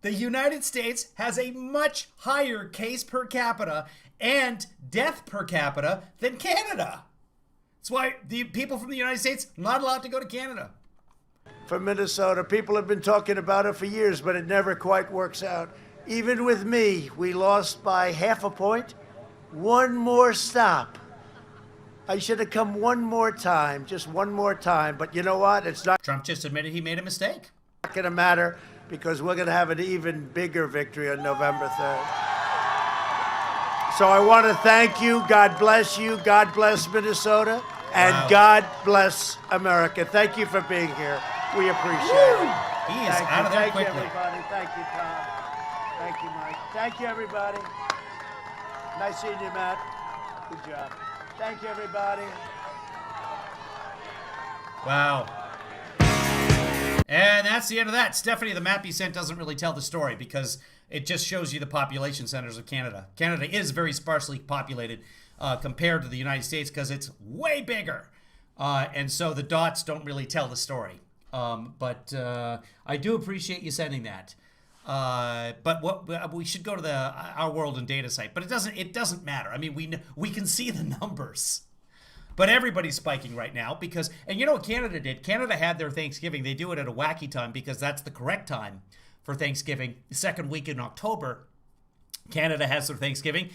The United States has a much higher case per capita and death per capita than Canada. That's why the people from the United States not allowed to go to Canada. For Minnesota, people have been talking about it for years, but it never quite works out. Even with me, we lost by half a point. One more stop. I should have come one more time, just one more time. But you know what? It's not Trump just admitted he made a mistake. going to matter because we're going to have an even bigger victory on November 3rd. So I want to thank you. God bless you. God bless Minnesota. And Wow. God bless America. Thank you for being here. We appreciate it. He is Thank out you. of there Thank quickly. you, everybody. Thank you, Tom. Thank you, Mike. Thank you, everybody. Nice seeing you, Matt. Good job. Thank you, everybody. Wow. And that's the end of that. Stephanie, the map you sent doesn't really tell the story because it just shows you the population centers of Canada. Canada is very sparsely populated compared to the United States because it's way bigger. And so the dots don't really tell the story. But I do appreciate you sending that. But what we should go to the Our World in Data site, but it doesn't matter. I mean, we can see the numbers, but everybody's spiking right now because, and you know what Canada did? Canada had their Thanksgiving. They do it at a wacky time because that's the correct time for Thanksgiving. The second week in October, Canada has their Thanksgiving.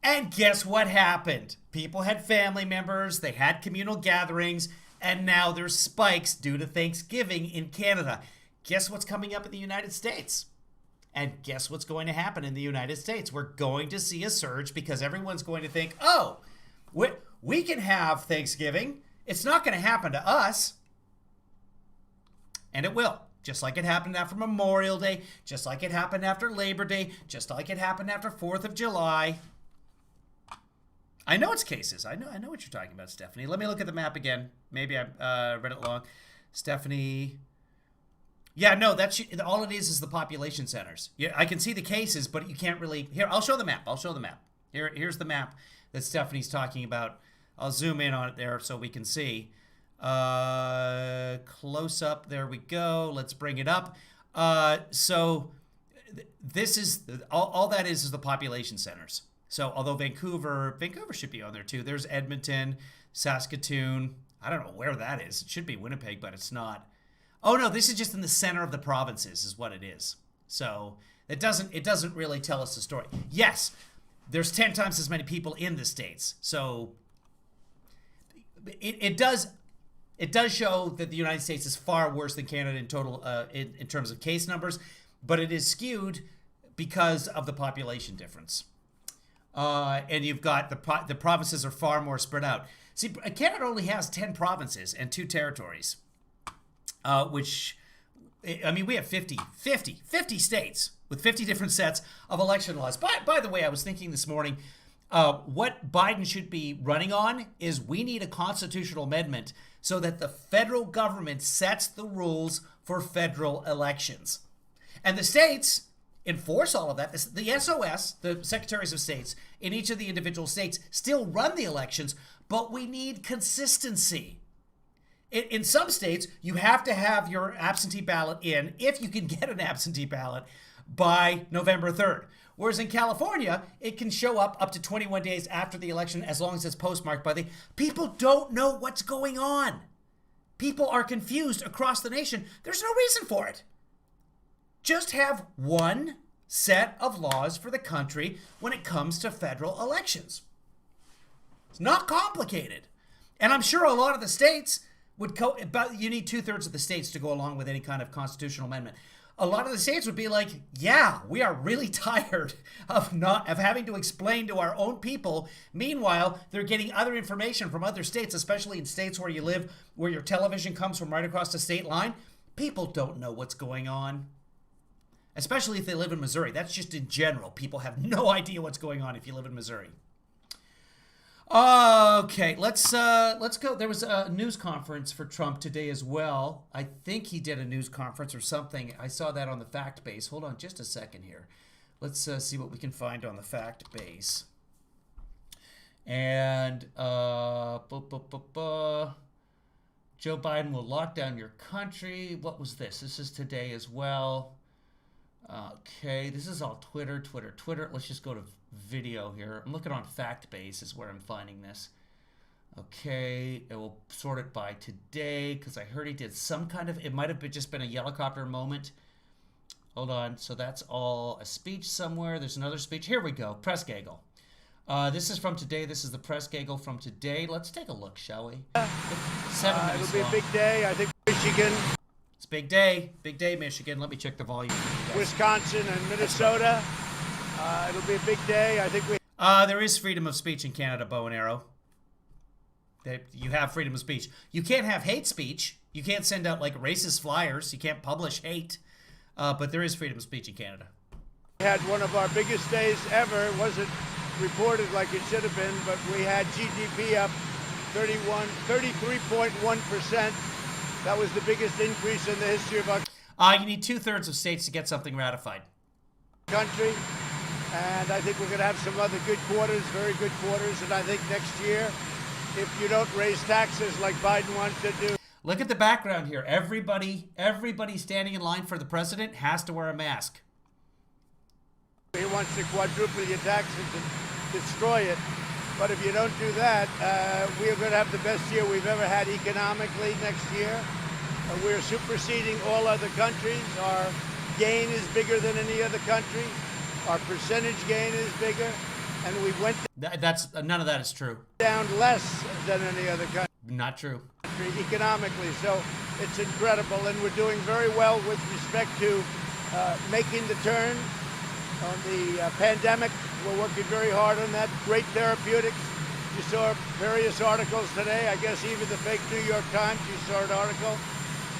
And guess what happened? People had family members, they had communal gatherings, and now there's spikes due to Thanksgiving in Canada. Guess what's coming up in the United States? And guess what's going to happen in the United States? We're going to see a surge because everyone's going to think, oh, we can have Thanksgiving. It's not going to happen to us. And it will. Just like it happened after Memorial Day, just like it happened after Labor Day, just like it happened after 4th of July. I know it's cases. I know what you're talking about, Stephanie. Let me look at the map again. Maybe I read it long. Stephanie. Yeah, no, that's all it is the population centers. Yeah, I can see the cases, but you can't really. Here, I'll show the map. Here's the map that Stephanie's talking about. I'll zoom in on it there so we can see. Close up. There we go. Let's bring it up. So this is all that is the population centers. So although Vancouver should be on there too. There's Edmonton, Saskatoon. I don't know where that is. It should be Winnipeg, but it's not. Oh no, this is just in the center of the provinces is what it is. So it doesn't really tell us the story. Yes, there's 10 times as many people in the States. So it does show that the United States is far worse than Canada in total in terms of case numbers, but it is skewed because of the population difference. And you've got the provinces are far more spread out. See, Canada only has 10 provinces and 2 territories, which, I mean, we have 50 states with 50 different sets of election laws. By the way, I was thinking this morning, what Biden should be running on is we need a constitutional amendment so that the federal government sets the rules for federal elections. And the states enforce all of that. The SOS, the secretaries of states in each of the individual states, still run the elections, but we need consistency. In some states, you have to have your absentee ballot in, if you can get an absentee ballot, by November 3rd. Whereas in California, it can show up to 21 days after the election as long as it's postmarked by the... People don't know what's going on. People are confused across the nation. There's no reason for it. Just have one set of laws for the country when it comes to federal elections. It's not complicated. And I'm sure a lot of the states would but you need 2/3 of the states to go along with any kind of constitutional amendment. A lot of the states would be like, yeah, we are really tired of having to explain to our own people. Meanwhile, they're getting other information from other states, especially in states where you live, where your television comes from right across the state line. People don't know what's going on. Especially if they live in Missouri. That's just in general. People have no idea what's going on if you live in Missouri. Okay, let's go. There was a news conference for Trump today as well. I think he did a news conference or something. I saw that on the fact base. Hold on just a second here. Let's see what we can find on the fact base. And Joe Biden will lock down your country. What was this? This is today as well. Okay, this is all Twitter. Let's just go to video here. I'm looking on fact base is where I'm finding this. Okay, it will sort it by today because I heard he did some kind of, it might have just been a helicopter moment. Hold on, so that's all a speech somewhere. There's another speech. Here we go, press gaggle. This is from today. This is the press gaggle from today. Let's take a look, shall we? 7 minutes It'll be long. a big day. I think Michigan, It's big day, Michigan. Let me check the volume. Wisconsin, and Minnesota. It'll be a big day. I think we. There is freedom of speech in Canada, bow and arrow. You have freedom of speech. You can't have hate speech. You can't send out like racist flyers. You can't publish hate. But there is freedom of speech in Canada. We had one of our biggest days ever. It wasn't reported like it should have been, but we had GDP up 33.1%. That was the biggest increase in the history of our You need 2/3 of states to get something ratified. country. And I think we're going to have some other good quarters, very good quarters. And I think next year, if you don't raise taxes like Biden wants to do. Look at the background here. Everybody standing in line for the president has to wear a mask. He wants to quadruple your taxes and destroy it. But if you don't do that, we are going to have the best year we've ever had economically next year. We're superseding all other countries. Our gain is bigger than any other country. Our percentage gain is bigger. And we went None of that is true. down less than any other country. Not true. Economically, so it's incredible, and we're doing very well with respect to making the turn on the pandemic. We're working very hard on that. Great therapeutics. You saw various articles today. I guess even the fake New York Times, you saw an article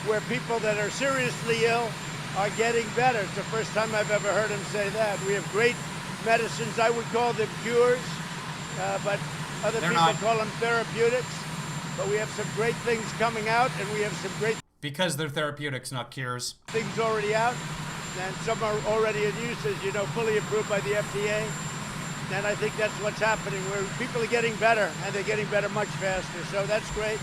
where people that are seriously ill are getting better. It's the first time I've ever heard him say that. We have great medicines. I would call them cures, but other They're people not. call them therapeutics. But we have some great things coming out, and we have some great Because they're therapeutics, not cures. things already out, and some are already in use, as you know, fully approved by the FDA. And I think that's what's happening, where people are getting better, and they're getting better much faster. So that's great.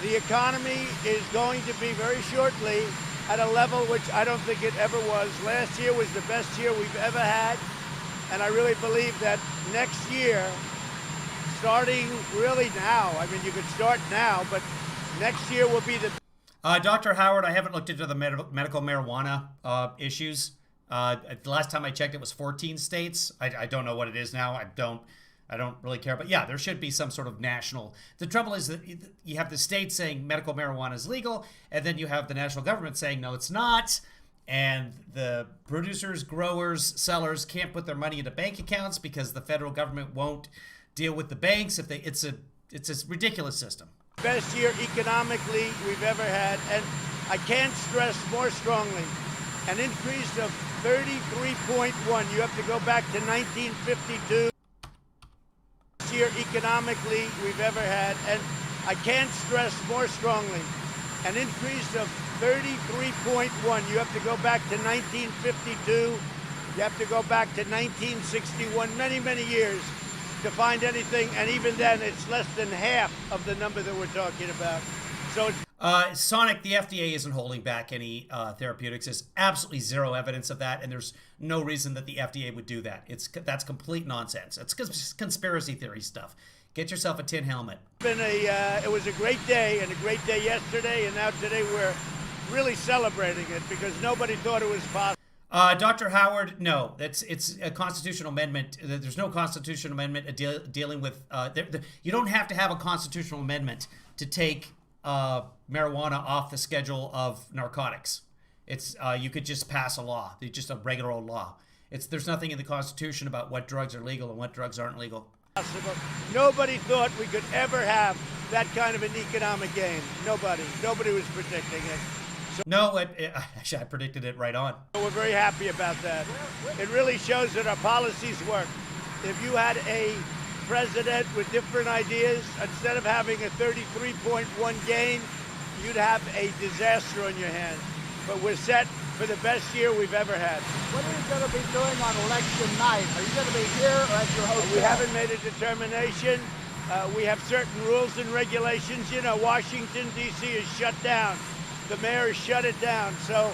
The economy is going to be very shortly at a level which I don't think it ever was. Last year was the best year we've ever had, and I really believe that next year, starting really now, I mean, you could start now, but next year will be the... Dr. Howard, I haven't looked into the medical marijuana issues. The last time I checked, it was 14 states. I don't know what it is now. I don't really care. But yeah, there should be some sort of national. The trouble is that you have the states saying medical marijuana is legal, and then you have the national government saying no, it's not. And the producers, growers, sellers can't put their money into bank accounts because the federal government won't deal with the banks. It's a ridiculous system. Best year economically we've ever had, and I can't stress more strongly, an increase of 33.1. You have to go back to 1952. Best year economically we've ever had, and I can't stress more strongly, an increase of 33.1. You have to go back to 1952. You have to go back to 1961, many, many years to find anything, and even then it's less than half of the number that we're talking about. So it's Sonic, the FDA isn't holding back any therapeutics. There's absolutely zero evidence of that, and there's no reason that the FDA would do that. That's complete nonsense. It's conspiracy theory stuff. Get yourself a tin helmet. it was a great day, and a great day yesterday, and now today we're really celebrating it because nobody thought it was possible. Dr. Howard, no, it's a constitutional amendment. There's no constitutional amendment dealing with. You don't have to have a constitutional amendment to take marijuana off the schedule of narcotics. You could just pass a law. It's just a regular old law. There's nothing in the Constitution about what drugs are legal and what drugs aren't legal. Nobody thought we could ever have that kind of an economic gain. Nobody was predicting it. No, actually, I predicted it right on. We're very happy about that. It really shows that our policies work. If you had a president with different ideas, instead of having a 33.1 gain, you'd have a disaster on your hands. But we're set for the best year we've ever had. What are you going to be doing on election night? Are you going to be here or at your hotel? We haven't made a determination. We have certain rules and regulations. You know, Washington, D.C. is shut down. The mayor has shut it down. So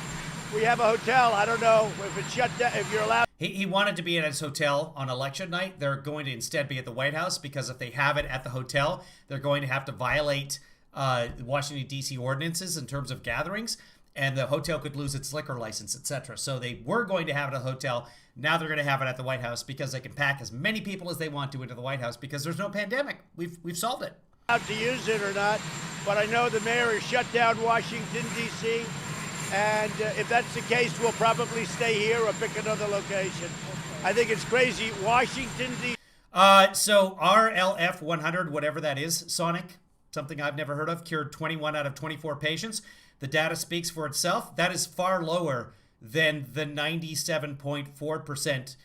we have a hotel. I don't know if it's shut down, if you're allowed. He wanted to be at his hotel on election night. They're going to instead be at the White House because if they have it at the hotel, they're going to have to violate Washington, D.C. ordinances in terms of gatherings, and the hotel could lose its liquor license, etc. So they were going to have it at a hotel. Now they're going to have it at the White House because they can pack as many people as they want to into the White House because there's no pandemic. We've solved it. Allowed to use it or not, but I know the mayor has shut down Washington, D.C., and if that's the case, we'll probably stay here or pick another location. I think it's crazy. Washington, D.C. So RLF 100, whatever that is, Sonic, something I've never heard of, cured 21 out of 24 patients. The data speaks for itself. That is far lower than the 97.4%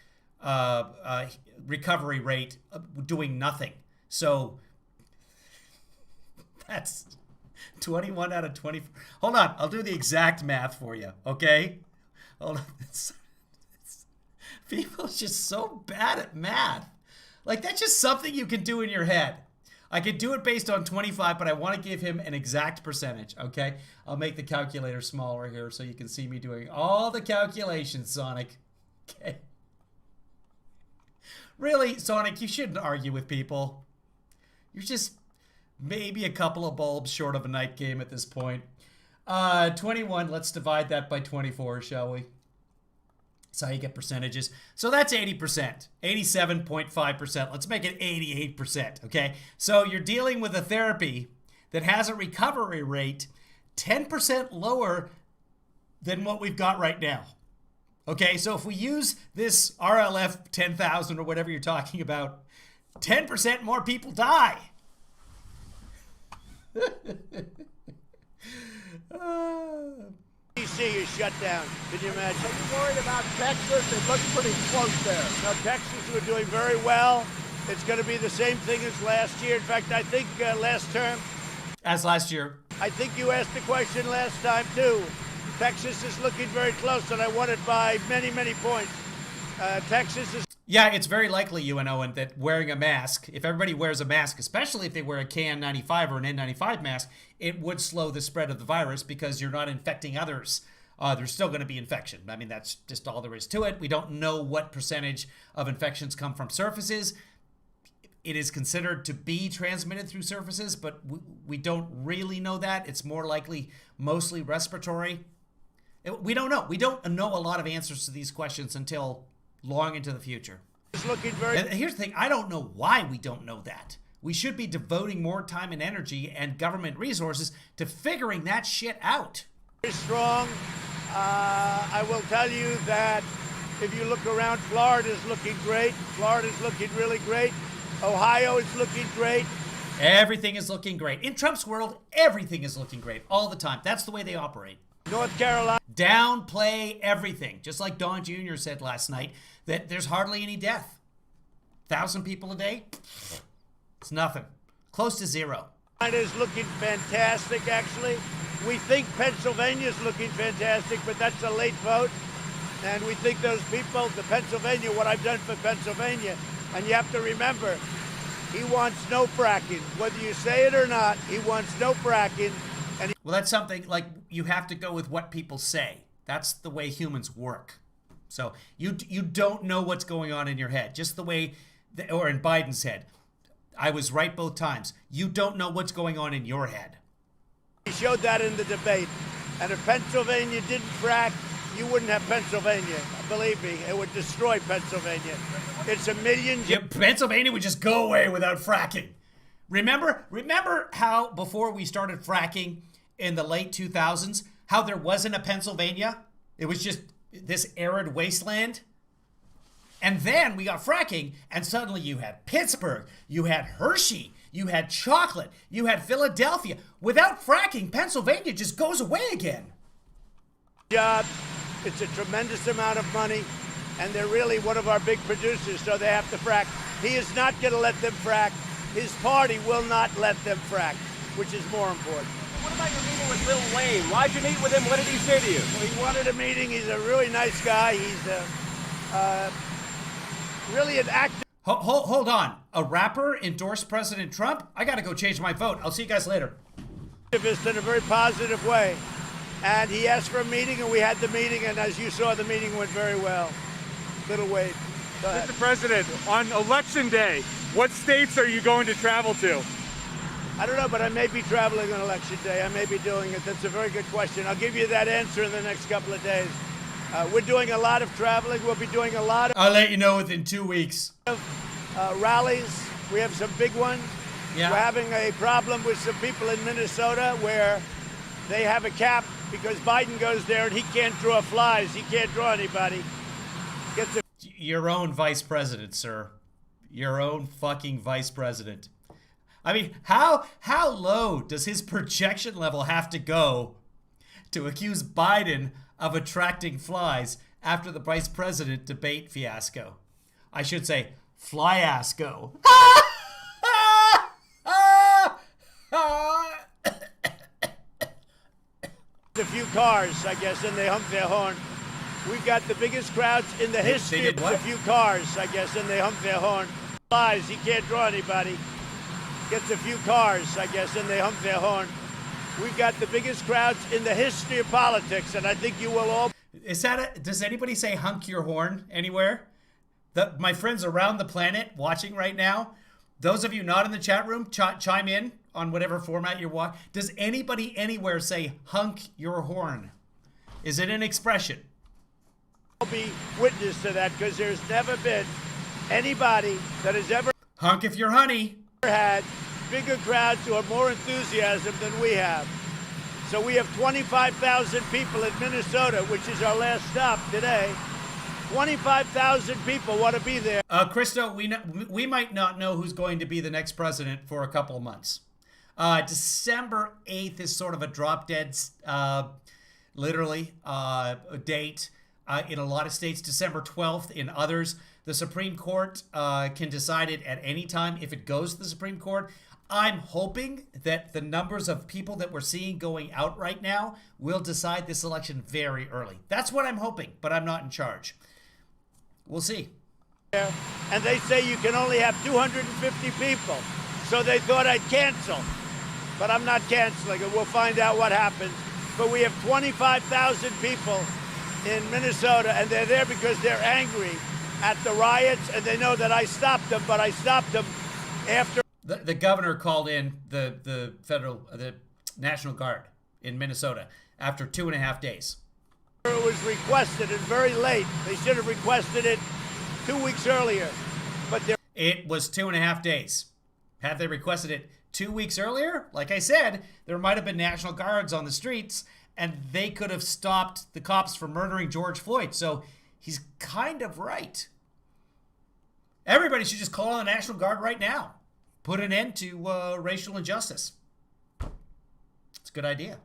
recovery rate doing nothing. So that's 21 out of 24. Hold on. I'll do the exact math for you, okay? Hold on. People are just so bad at math. Like, that's just something you can do in your head. I could do it based on 25, but I want to give him an exact percentage, okay? I'll make the calculator smaller here so you can see me doing all the calculations, Sonic. Okay. Really, Sonic, you shouldn't argue with people. You're just maybe a couple of bulbs short of a night game at this point. 21, let's divide that by 24, shall we? That's how you get percentages. So that's 80%, 87.5%. Let's make it 88%, okay? So you're dealing with a therapy that has a recovery rate 10% lower than what we've got right now. Okay, so if we use this RLF 10,000 or whatever you're talking about, 10% more people die. D.C. is shut down. Can you imagine? Are you worried about Texas? It looks pretty close there. No, Texas were doing very well. It's going to be the same thing as last year. In fact, I think last term. As last year. I think you asked the question last time, too. Texas is looking very close, and I won it by many, many points. Texas is... Yeah, it's very likely, Owen, that wearing a mask, if everybody wears a mask, especially if they wear a KN95 or an N95 mask, it would slow the spread of the virus because you're not infecting others. There's still going to be infection. I mean, that's just all there is to it. We don't know what percentage of infections come from surfaces. It is considered to be transmitted through surfaces, but we don't really know that. It's more likely mostly respiratory. We don't know. We don't know a lot of answers to these questions until long into the future. It's looking very... And here's the thing. I don't know why we don't know that. We should be devoting more time and energy and government resources to figuring that shit out. Very strong. I will tell you that if you look around, Florida's looking great. Florida's looking really great. Ohio is looking great. Everything is looking great. In Trump's world, everything is looking great all the time. That's the way they operate. North Carolina. Downplay everything. Just like Don Jr. said last night, that there's hardly any death. 1,000 people a day? It's nothing. Close to zero. Is looking fantastic, actually. We think Pennsylvania's looking fantastic, but that's a late vote. And we think those people, the Pennsylvania, what I've done for Pennsylvania, and you have to remember, he wants no fracking. Whether you say it or not, he wants no fracking. And well, that's something like you have to go with what people say. That's the way humans work. So you don't know what's going on in your head, just the way, or in Biden's head. I was right both times. You don't know what's going on in your head. He showed that in the debate. And if Pennsylvania didn't frack, you wouldn't have Pennsylvania. Believe me, it would destroy Pennsylvania. It's a million... Yeah, Pennsylvania would just go away without fracking. Remember how before we started fracking in the late 2000s, how there wasn't a Pennsylvania? It was just this arid wasteland. And then we got fracking, and suddenly you had Pittsburgh, you had Hershey, you had chocolate, you had Philadelphia. Without fracking, Pennsylvania just goes away again. Job. It's a tremendous amount of money, and they're really one of our big producers, so they have to frack. He is not going to let them frack. His party will not let them frack. which is more important. What about your meeting with Lil Wayne? Why'd you meet with him? What did he say to you? Well, he wanted a meeting. He's a really nice guy. He's really an actor. Hold on. A rapper endorsed President Trump? I gotta go change my vote. I'll see you guys later. Activist in a very positive way. And he asked for a meeting, and we had the meeting, and as you saw, the meeting went very well. Little Wade. Go ahead. Mr. President, on Election Day, what states are you going to travel to? I don't know, but I may be traveling on Election Day. I may be doing it. That's a very good question. I'll give you that answer in the next couple of days. We're doing a lot of traveling. We'll be doing a lot I'll let you know within 2 weeks. of rallies. We have some big ones. Yeah. We're having a problem with some people in Minnesota where they have a cap because Biden goes there and he can't draw flies. He can't draw anybody. Gets a Your own vice president, sir. Your own fucking vice president. I mean, how low does his projection level have to go to accuse Biden of attracting flies after the vice president debate fiasco? I should say, flyasco. a few cars, I guess, and they honk their horn. We've got the biggest crowds in the history did of what? a few cars, I guess, and they honk their horn. Flies, he can't draw anybody. Gets a few cars, I guess, and they honk their horn. We've got the biggest crowds in the history of politics, and I think you will all. Does anybody say hunk your horn anywhere? My friends around the planet watching right now, those of you not in the chat room, chime in on whatever format you're watching. Does anybody anywhere say hunk your horn? Is it an expression? I'll be witness to that because there's never been anybody that has ever Hunk if you're honey. had bigger crowds or more enthusiasm than we have. So we have 25,000 people in Minnesota, which is our last stop today. 25,000 people want to be there. Christo, we might not know who's going to be the next president for a couple of months. December 8th is sort of a drop-dead, date in a lot of states. December 12th in others. The Supreme Court can decide it at any time if it goes to the Supreme Court. I'm hoping that the numbers of people that we're seeing going out right now will decide this election very early. That's what I'm hoping, but I'm not in charge. We'll see. And they say you can only have 250 people. So they thought I'd cancel. But I'm not canceling it. We'll find out what happens. But we have 25,000 people in Minnesota, and they're there because they're angry at the riots, and they know that I stopped them, but I stopped them after. The governor called in the National Guard in Minnesota after 2.5 days. It was requested and very late. They should have requested it 2 weeks earlier. But it was 2.5 days. Had they requested it 2 weeks earlier, like I said, there might have been National Guards on the streets, and they could have stopped the cops from murdering George Floyd. So he's kind of right. Everybody should just call on the National Guard right now. Put an end to racial injustice. It's a good idea.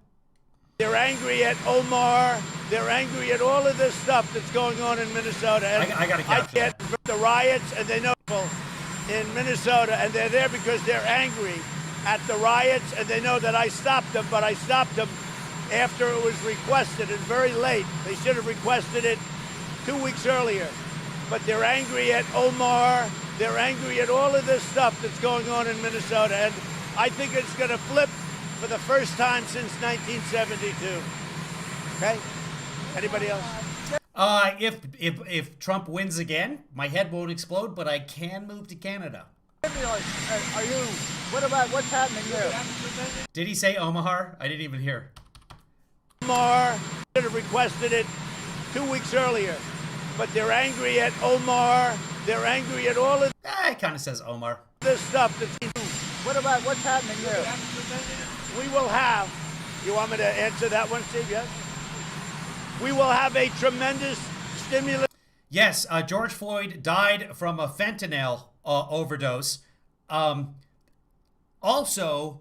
They're angry at Omar. They're angry at all of this stuff that's going on in Minnesota. And I gotta capture get the riots, and they know people in Minnesota, and they're there because they're angry at the riots, and they know that I stopped them, but I stopped them after it was requested and very late. They should have requested it 2 weeks earlier. But they're angry at Omar. They're angry at all of this stuff that's going on in Minnesota, and I think it's going to flip for the first time since 1972. Okay? Anybody else? If Trump wins again, my head won't explode, but I can move to Canada. What about what's happening there? Did he say Omaha? I didn't even hear. Omar should have requested it 2 weeks earlier. But they're angry at Omar. They're angry at all of It kind of says Omar. this stuff that's. What about what's happening there? We will have. You want me to answer that one, Steve? Yes? We will have a tremendous stimulus. Yes, George Floyd died from a fentanyl overdose. Also,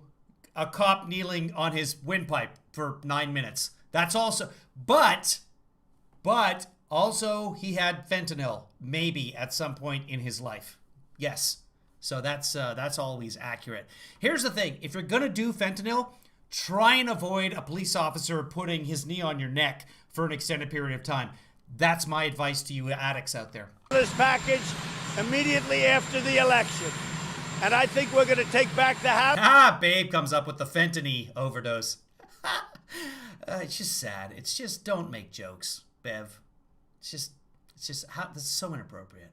a cop kneeling on his windpipe for 9 minutes. That's also, but also he had fentanyl, maybe at some point in his life. Yes, So that's always accurate. Here's the thing. If you're going to do fentanyl, try and avoid a police officer putting his knee on your neck for an extended period of time. That's my advice to you addicts out there. This package immediately after the election. And I think we're going to take back the house. Babe comes up with the fentanyl overdose. It's just sad. It's just, don't make jokes, Bev. It's just, this is so inappropriate.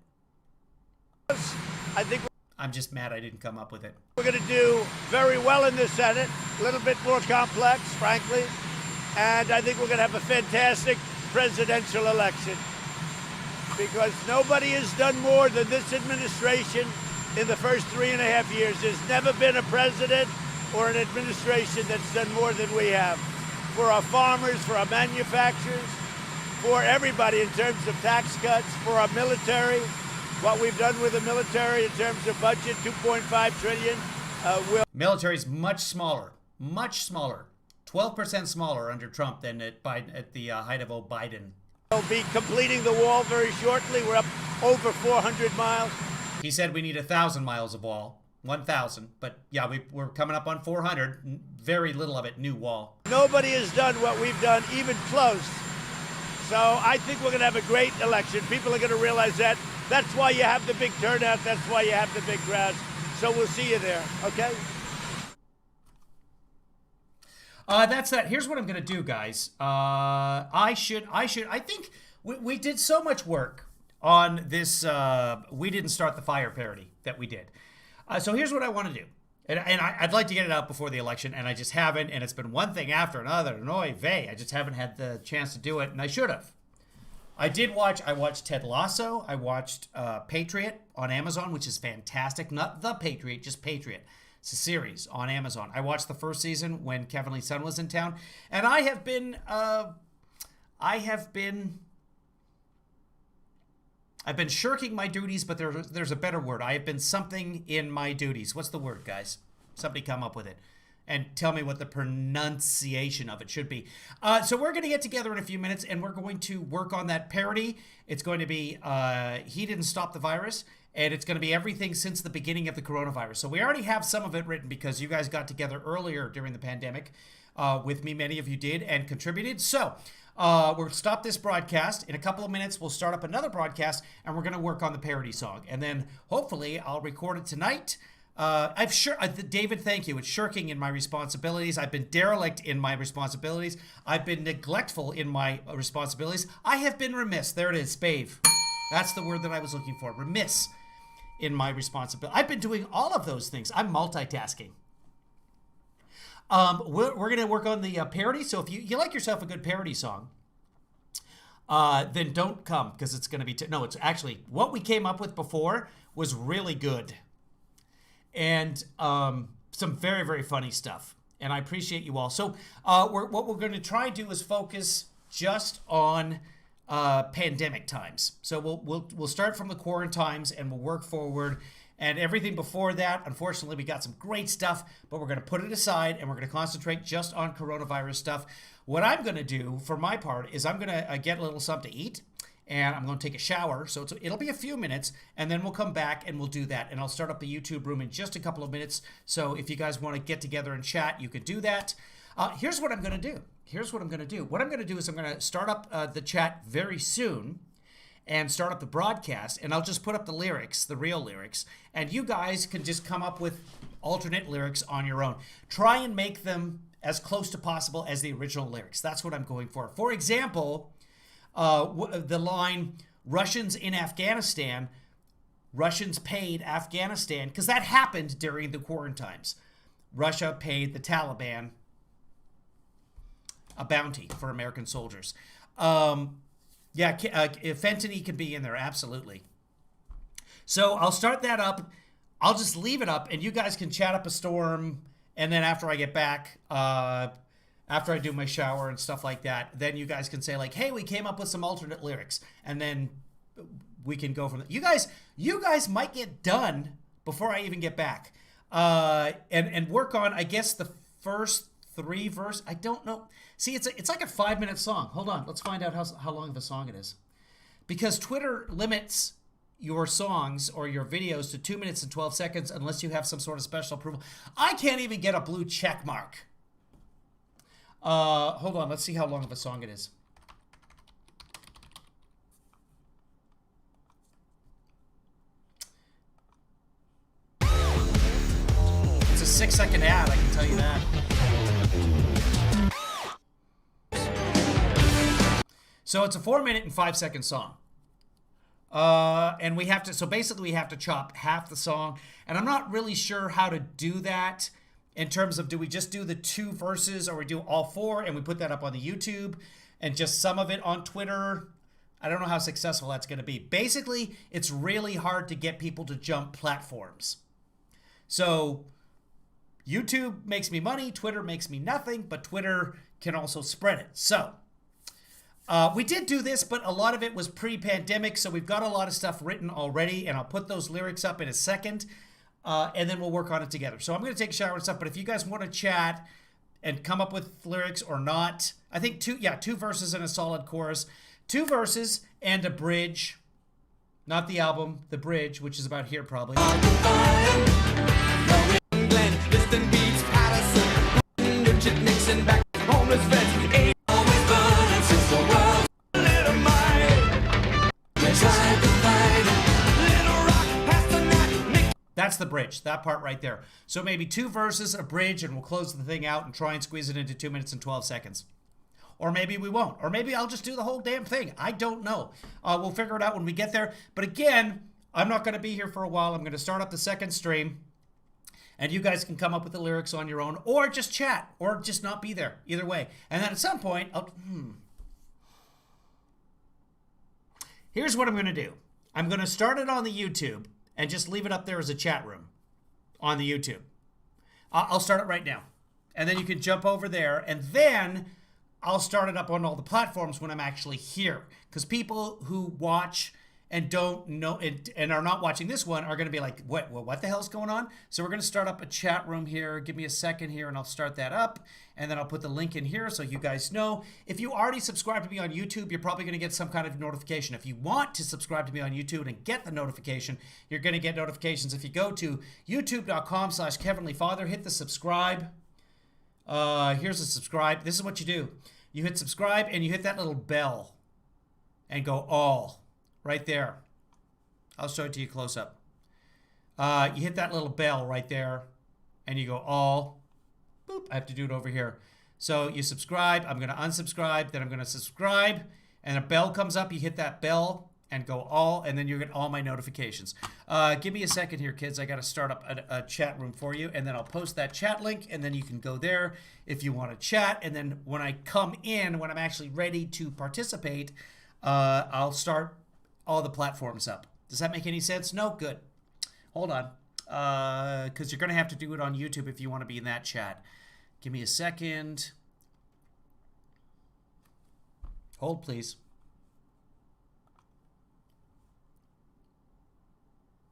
I think I'm just mad I didn't come up with it. we're going to do very well in the Senate. A little bit more complex, frankly. And I think we're going to have a fantastic presidential election. Because nobody has done more than this administration in the first 3.5 years. There's never been a president or an administration that's done more than we have. For our farmers, for our manufacturers, for everybody in terms of tax cuts, for our military, what we've done with the military in terms of budget, $2.5 trillion. Military's much smaller, 12% smaller under Trump than at the height of Biden. We'll be completing the wall very shortly. We're up over 400 miles. He said we need 1,000 miles of wall, 1,000. But yeah, we're coming up on 400. Very little of it new wall. Nobody has done what we've done, even close. So I think we're going to have a great election. People are going to realize that. That's why you have the big turnout. That's why you have the big crowds. So we'll see you there, okay? That's that. Here's what I'm going to do, guys. I think we did so much work on this We Didn't Start the Fire parody that we did. So here's what I want to do. And I'd like to get it out before the election, and I just haven't, and it's been one thing after another. Oy vey. I just haven't had the chance to do it, and I should have. I watched Ted Lasso. I watched Patriot on Amazon, which is fantastic. Not The Patriot, just Patriot. It's a series on Amazon. I watched the first season when Kevin Lee's son was in town, and I've been shirking my duties, but there's a better word. I have been something in my duties. What's the word, guys? Somebody come up with it and tell me what the pronunciation of it should be. So we're going to get together in a few minutes, and we're going to work on that parody. It's going to be He Didn't Stop the Virus, and it's going to be everything since the beginning of the coronavirus. So we already have some of it written because you guys got together earlier during the pandemic with me. Many of you did and contributed. So we'll stop this broadcast. In a couple of minutes, we'll start up another broadcast, and we're going to work on the parody song. And then hopefully I'll record it tonight. David, thank you. It's shirking in my responsibilities. I've been derelict in my responsibilities. I've been neglectful in my responsibilities. I have been remiss. There it is, Spave. That's the word that I was looking for. Remiss in my responsibility. I've been doing all of those things. I'm multitasking. We're going to work on the parody. So if you like yourself a good parody song, then don't come because it's going to be... No, it's actually... What we came up with before was really good. And some very, very funny stuff. And I appreciate you all. So what we're going to try to do is focus just on pandemic times. So we'll start from the quarantines and we'll work forward. And everything before that, unfortunately, we got some great stuff, but we're going to put it aside and we're going to concentrate just on coronavirus stuff. What I'm going to do for my part is I'm going to get a little something to eat, and I'm going to take a shower. So it'll be a few minutes, and then we'll come back and we'll do that. And I'll start up the YouTube room in just a couple of minutes. So if you guys want to get together and chat, you can do that. Here's what I'm going to do. What I'm going to do is I'm going to start up the chat very soon and start up the broadcast, and I'll just put up the lyrics, the real lyrics, and you guys can just come up with alternate lyrics on your own. Try and make them as close to possible as the original lyrics. That's what I'm going for. For example, the line, Russians in Afghanistan, Russians paid Afghanistan, because that happened during the quarantines. Russia paid the Taliban a bounty for American soldiers. Yeah, fentanyl can be in there, absolutely. So I'll start that up. I'll just leave it up, and you guys can chat up a storm, and then after I get back, after I do my shower and stuff like that, then you guys can say, like, hey, we came up with some alternate lyrics, and then we can go from there. You guys might get done before I even get back, and work on, I guess, the first 3 verses. I don't know. See, it's like a 5-minute song. Hold on. Let's find out how long of a song it is. Because Twitter limits your songs or your videos to 2 minutes and 12 seconds unless you have some sort of special approval. I can't even get a blue check mark. Hold on, let's see how long of a song it is. It's a 6-second ad, I can tell you that. So it's a 4-minute and 5-second song. And we have to, so basically we have to chop half the song. And I'm not really sure how to do that in terms of, do we just do the 2 verses or we do all 4 and we put that up on the YouTube and just some of it on Twitter? I don't know how successful that's going to be. Basically, it's really hard to get people to jump platforms. So YouTube makes me money, Twitter makes me nothing, but Twitter can also spread it. So we did do this, but a lot of it was pre-pandemic, so we've got a lot of stuff written already, and I'll put those lyrics up in a second, and then we'll work on it together. So I'm going to take a shower and stuff, but if you guys want to chat and come up with lyrics or not, I think 2 verses and a solid chorus, 2 verses and a bridge, not the album, the bridge, which is about here probably. That's the bridge, that part right there. So maybe 2 verses, a bridge, and we'll close the thing out and try and squeeze it into 2 minutes and 12 seconds. Or maybe we won't. Or maybe I'll just do the whole damn thing. I don't know. We'll figure it out when we get there. But again, I'm not going to be here for a while. I'm going to start up the second stream. And you guys can come up with the lyrics on your own. Or just chat. Or just not be there. Either way. And then at some point, here's what I'm going to do. I'm going to start it on the YouTube and just leave it up there as a chat room on the YouTube. I'll start it right now. And then you can jump over there. And then I'll start it up on all the platforms when I'm actually here. Because people who watch and don't know it and are not watching this one are going to be like, what the hell's going on? So we're going to start up a chat room here. Give me a second here and I'll start that up. And then I'll put the link in here so you guys know. If you already subscribe to me on YouTube, you're probably going to get some kind of notification. If you want to subscribe to me on YouTube and get the notification, you're going to get notifications. If you go to youtube.com/KevinLeeFather, hit the subscribe. Here's a subscribe. This is what you do. You hit subscribe and you hit that little bell and go all right there. I'll show it to you close up. You hit that little bell right there and you go all. Boop. I have to do it over here. So you subscribe. I'm going to unsubscribe. Then I'm going to subscribe. And a bell comes up. You hit that bell and go all. And then you get all my notifications. Give me a second here, kids. I got to start up a chat room for you. And then I'll post that chat link. And then you can go there if you want to chat. And then when I come in, when I'm actually ready to participate, I'll start all the platforms up. Does that make any sense? No? Good. Hold on. Because you're going to have to do it on YouTube if you want to be in that chat. Give me a second. Hold, please.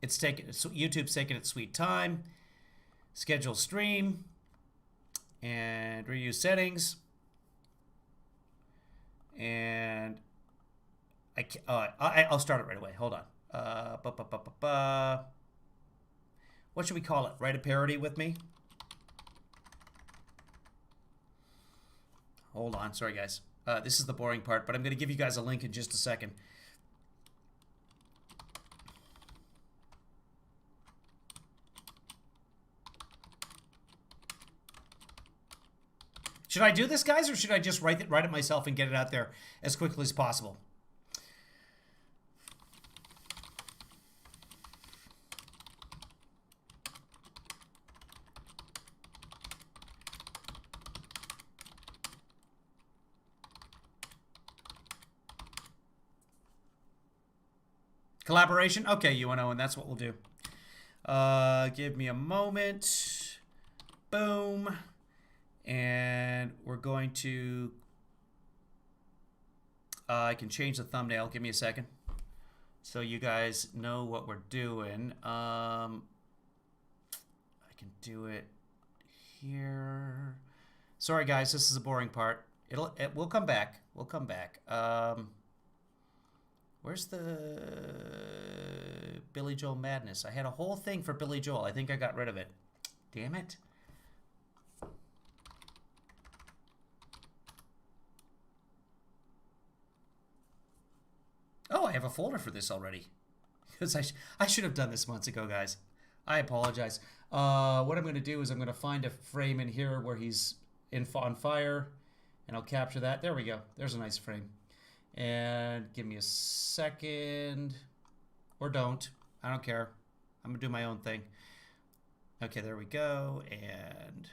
YouTube's taking its sweet time. Schedule stream. And reuse settings. And I'll start it right away. Hold on. What should we call it? Write a parody with me? Hold on. Sorry, guys. This is the boring part, but I'm going to give you guys a link in just a second. Should I do this, guys, or should I just write it myself and get it out there as quickly as possible? Collaboration? Okay, UNO, and that's what we'll do. Give me a moment. Boom. And we're going to... I can change the thumbnail. Give me a second. So you guys know what we're doing. I can do it here. Sorry, guys. This is a boring part. We'll come back. We'll come back. Where Where's the Billy Joel madness? I had a whole thing for Billy Joel. I think I got rid of it. Damn it. Oh, I have a folder for this already. Because I should have done this months ago, guys. I apologize. What I'm going to do is I'm going to find a frame in here where he's on fire, and I'll capture that. There we go. There's a nice frame. And give me a second. Or don't. I don't care. I'm going to do my own thing. Okay, there we go. And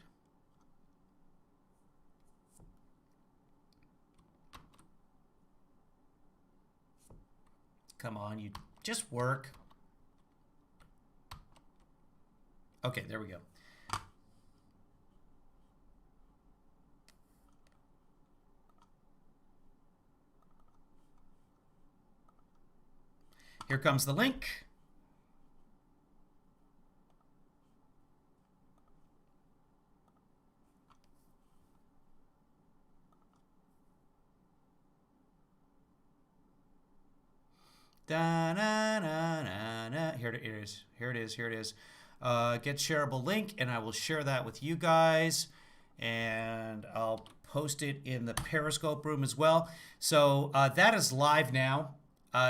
come on, you just work. Okay, there we go. Here comes the link. Da, na, na, na, na. Here it is. Here it is. Here it is. Get shareable link, and I will share that with you guys. And I'll post it in the Periscope room as well. So that is live now.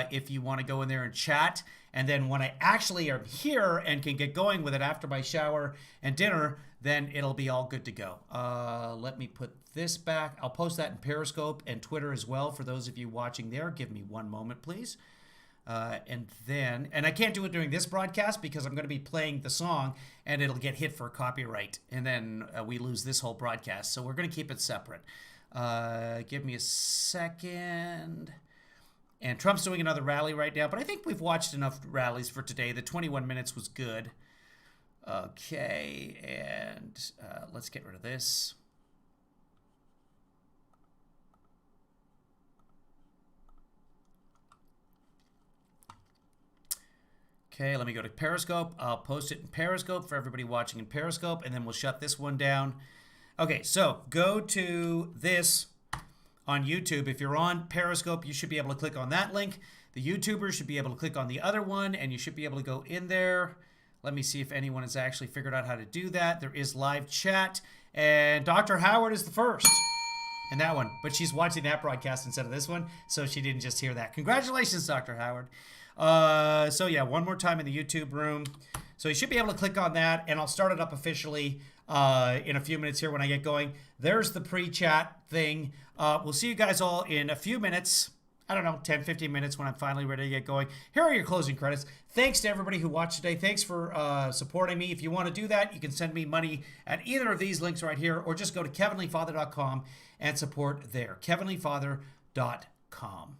If you want to go in there and chat. And then when I actually am here and can get going with it after my shower and dinner, then it'll be all good to go. Let me put this back. I'll post that in Periscope and Twitter as well for those of you watching there. Give me one moment, please. And I can't do it during this broadcast because I'm going to be playing the song and it'll get hit for copyright. And then we lose this whole broadcast. So we're going to keep it separate. Give me a second. And Trump's doing another rally right now, but I think we've watched enough rallies for today. The 21 minutes was good. Okay, and let's get rid of this. Okay, let me go to Periscope. I'll post it in Periscope for everybody watching in Periscope, and then we'll shut this one down. Okay, so go to this on YouTube. If you're on Periscope, you should be able to click on that link. The YouTubers should be able to click on the other one, and you should be able to go in there. Let me see if anyone has actually figured out how to do that. There is live chat, and Dr. Howard is the first in that one, but she's watching that broadcast instead of this one, so she didn't just hear that. Congratulations, Dr. Howard. So yeah, one more time in the YouTube room. So you should be able to click on that, and I'll start it up officially in a few minutes here when I get going. There's the pre-chat thing. We'll see you guys all in a few minutes. I don't know, 10, 15 minutes when I'm finally ready to get going. Here are your closing credits. Thanks to everybody who watched today. Thanks for supporting me. If you want to do that, you can send me money at either of these links right here, or just go to kevinleefather.com and support there. kevinleefather.com.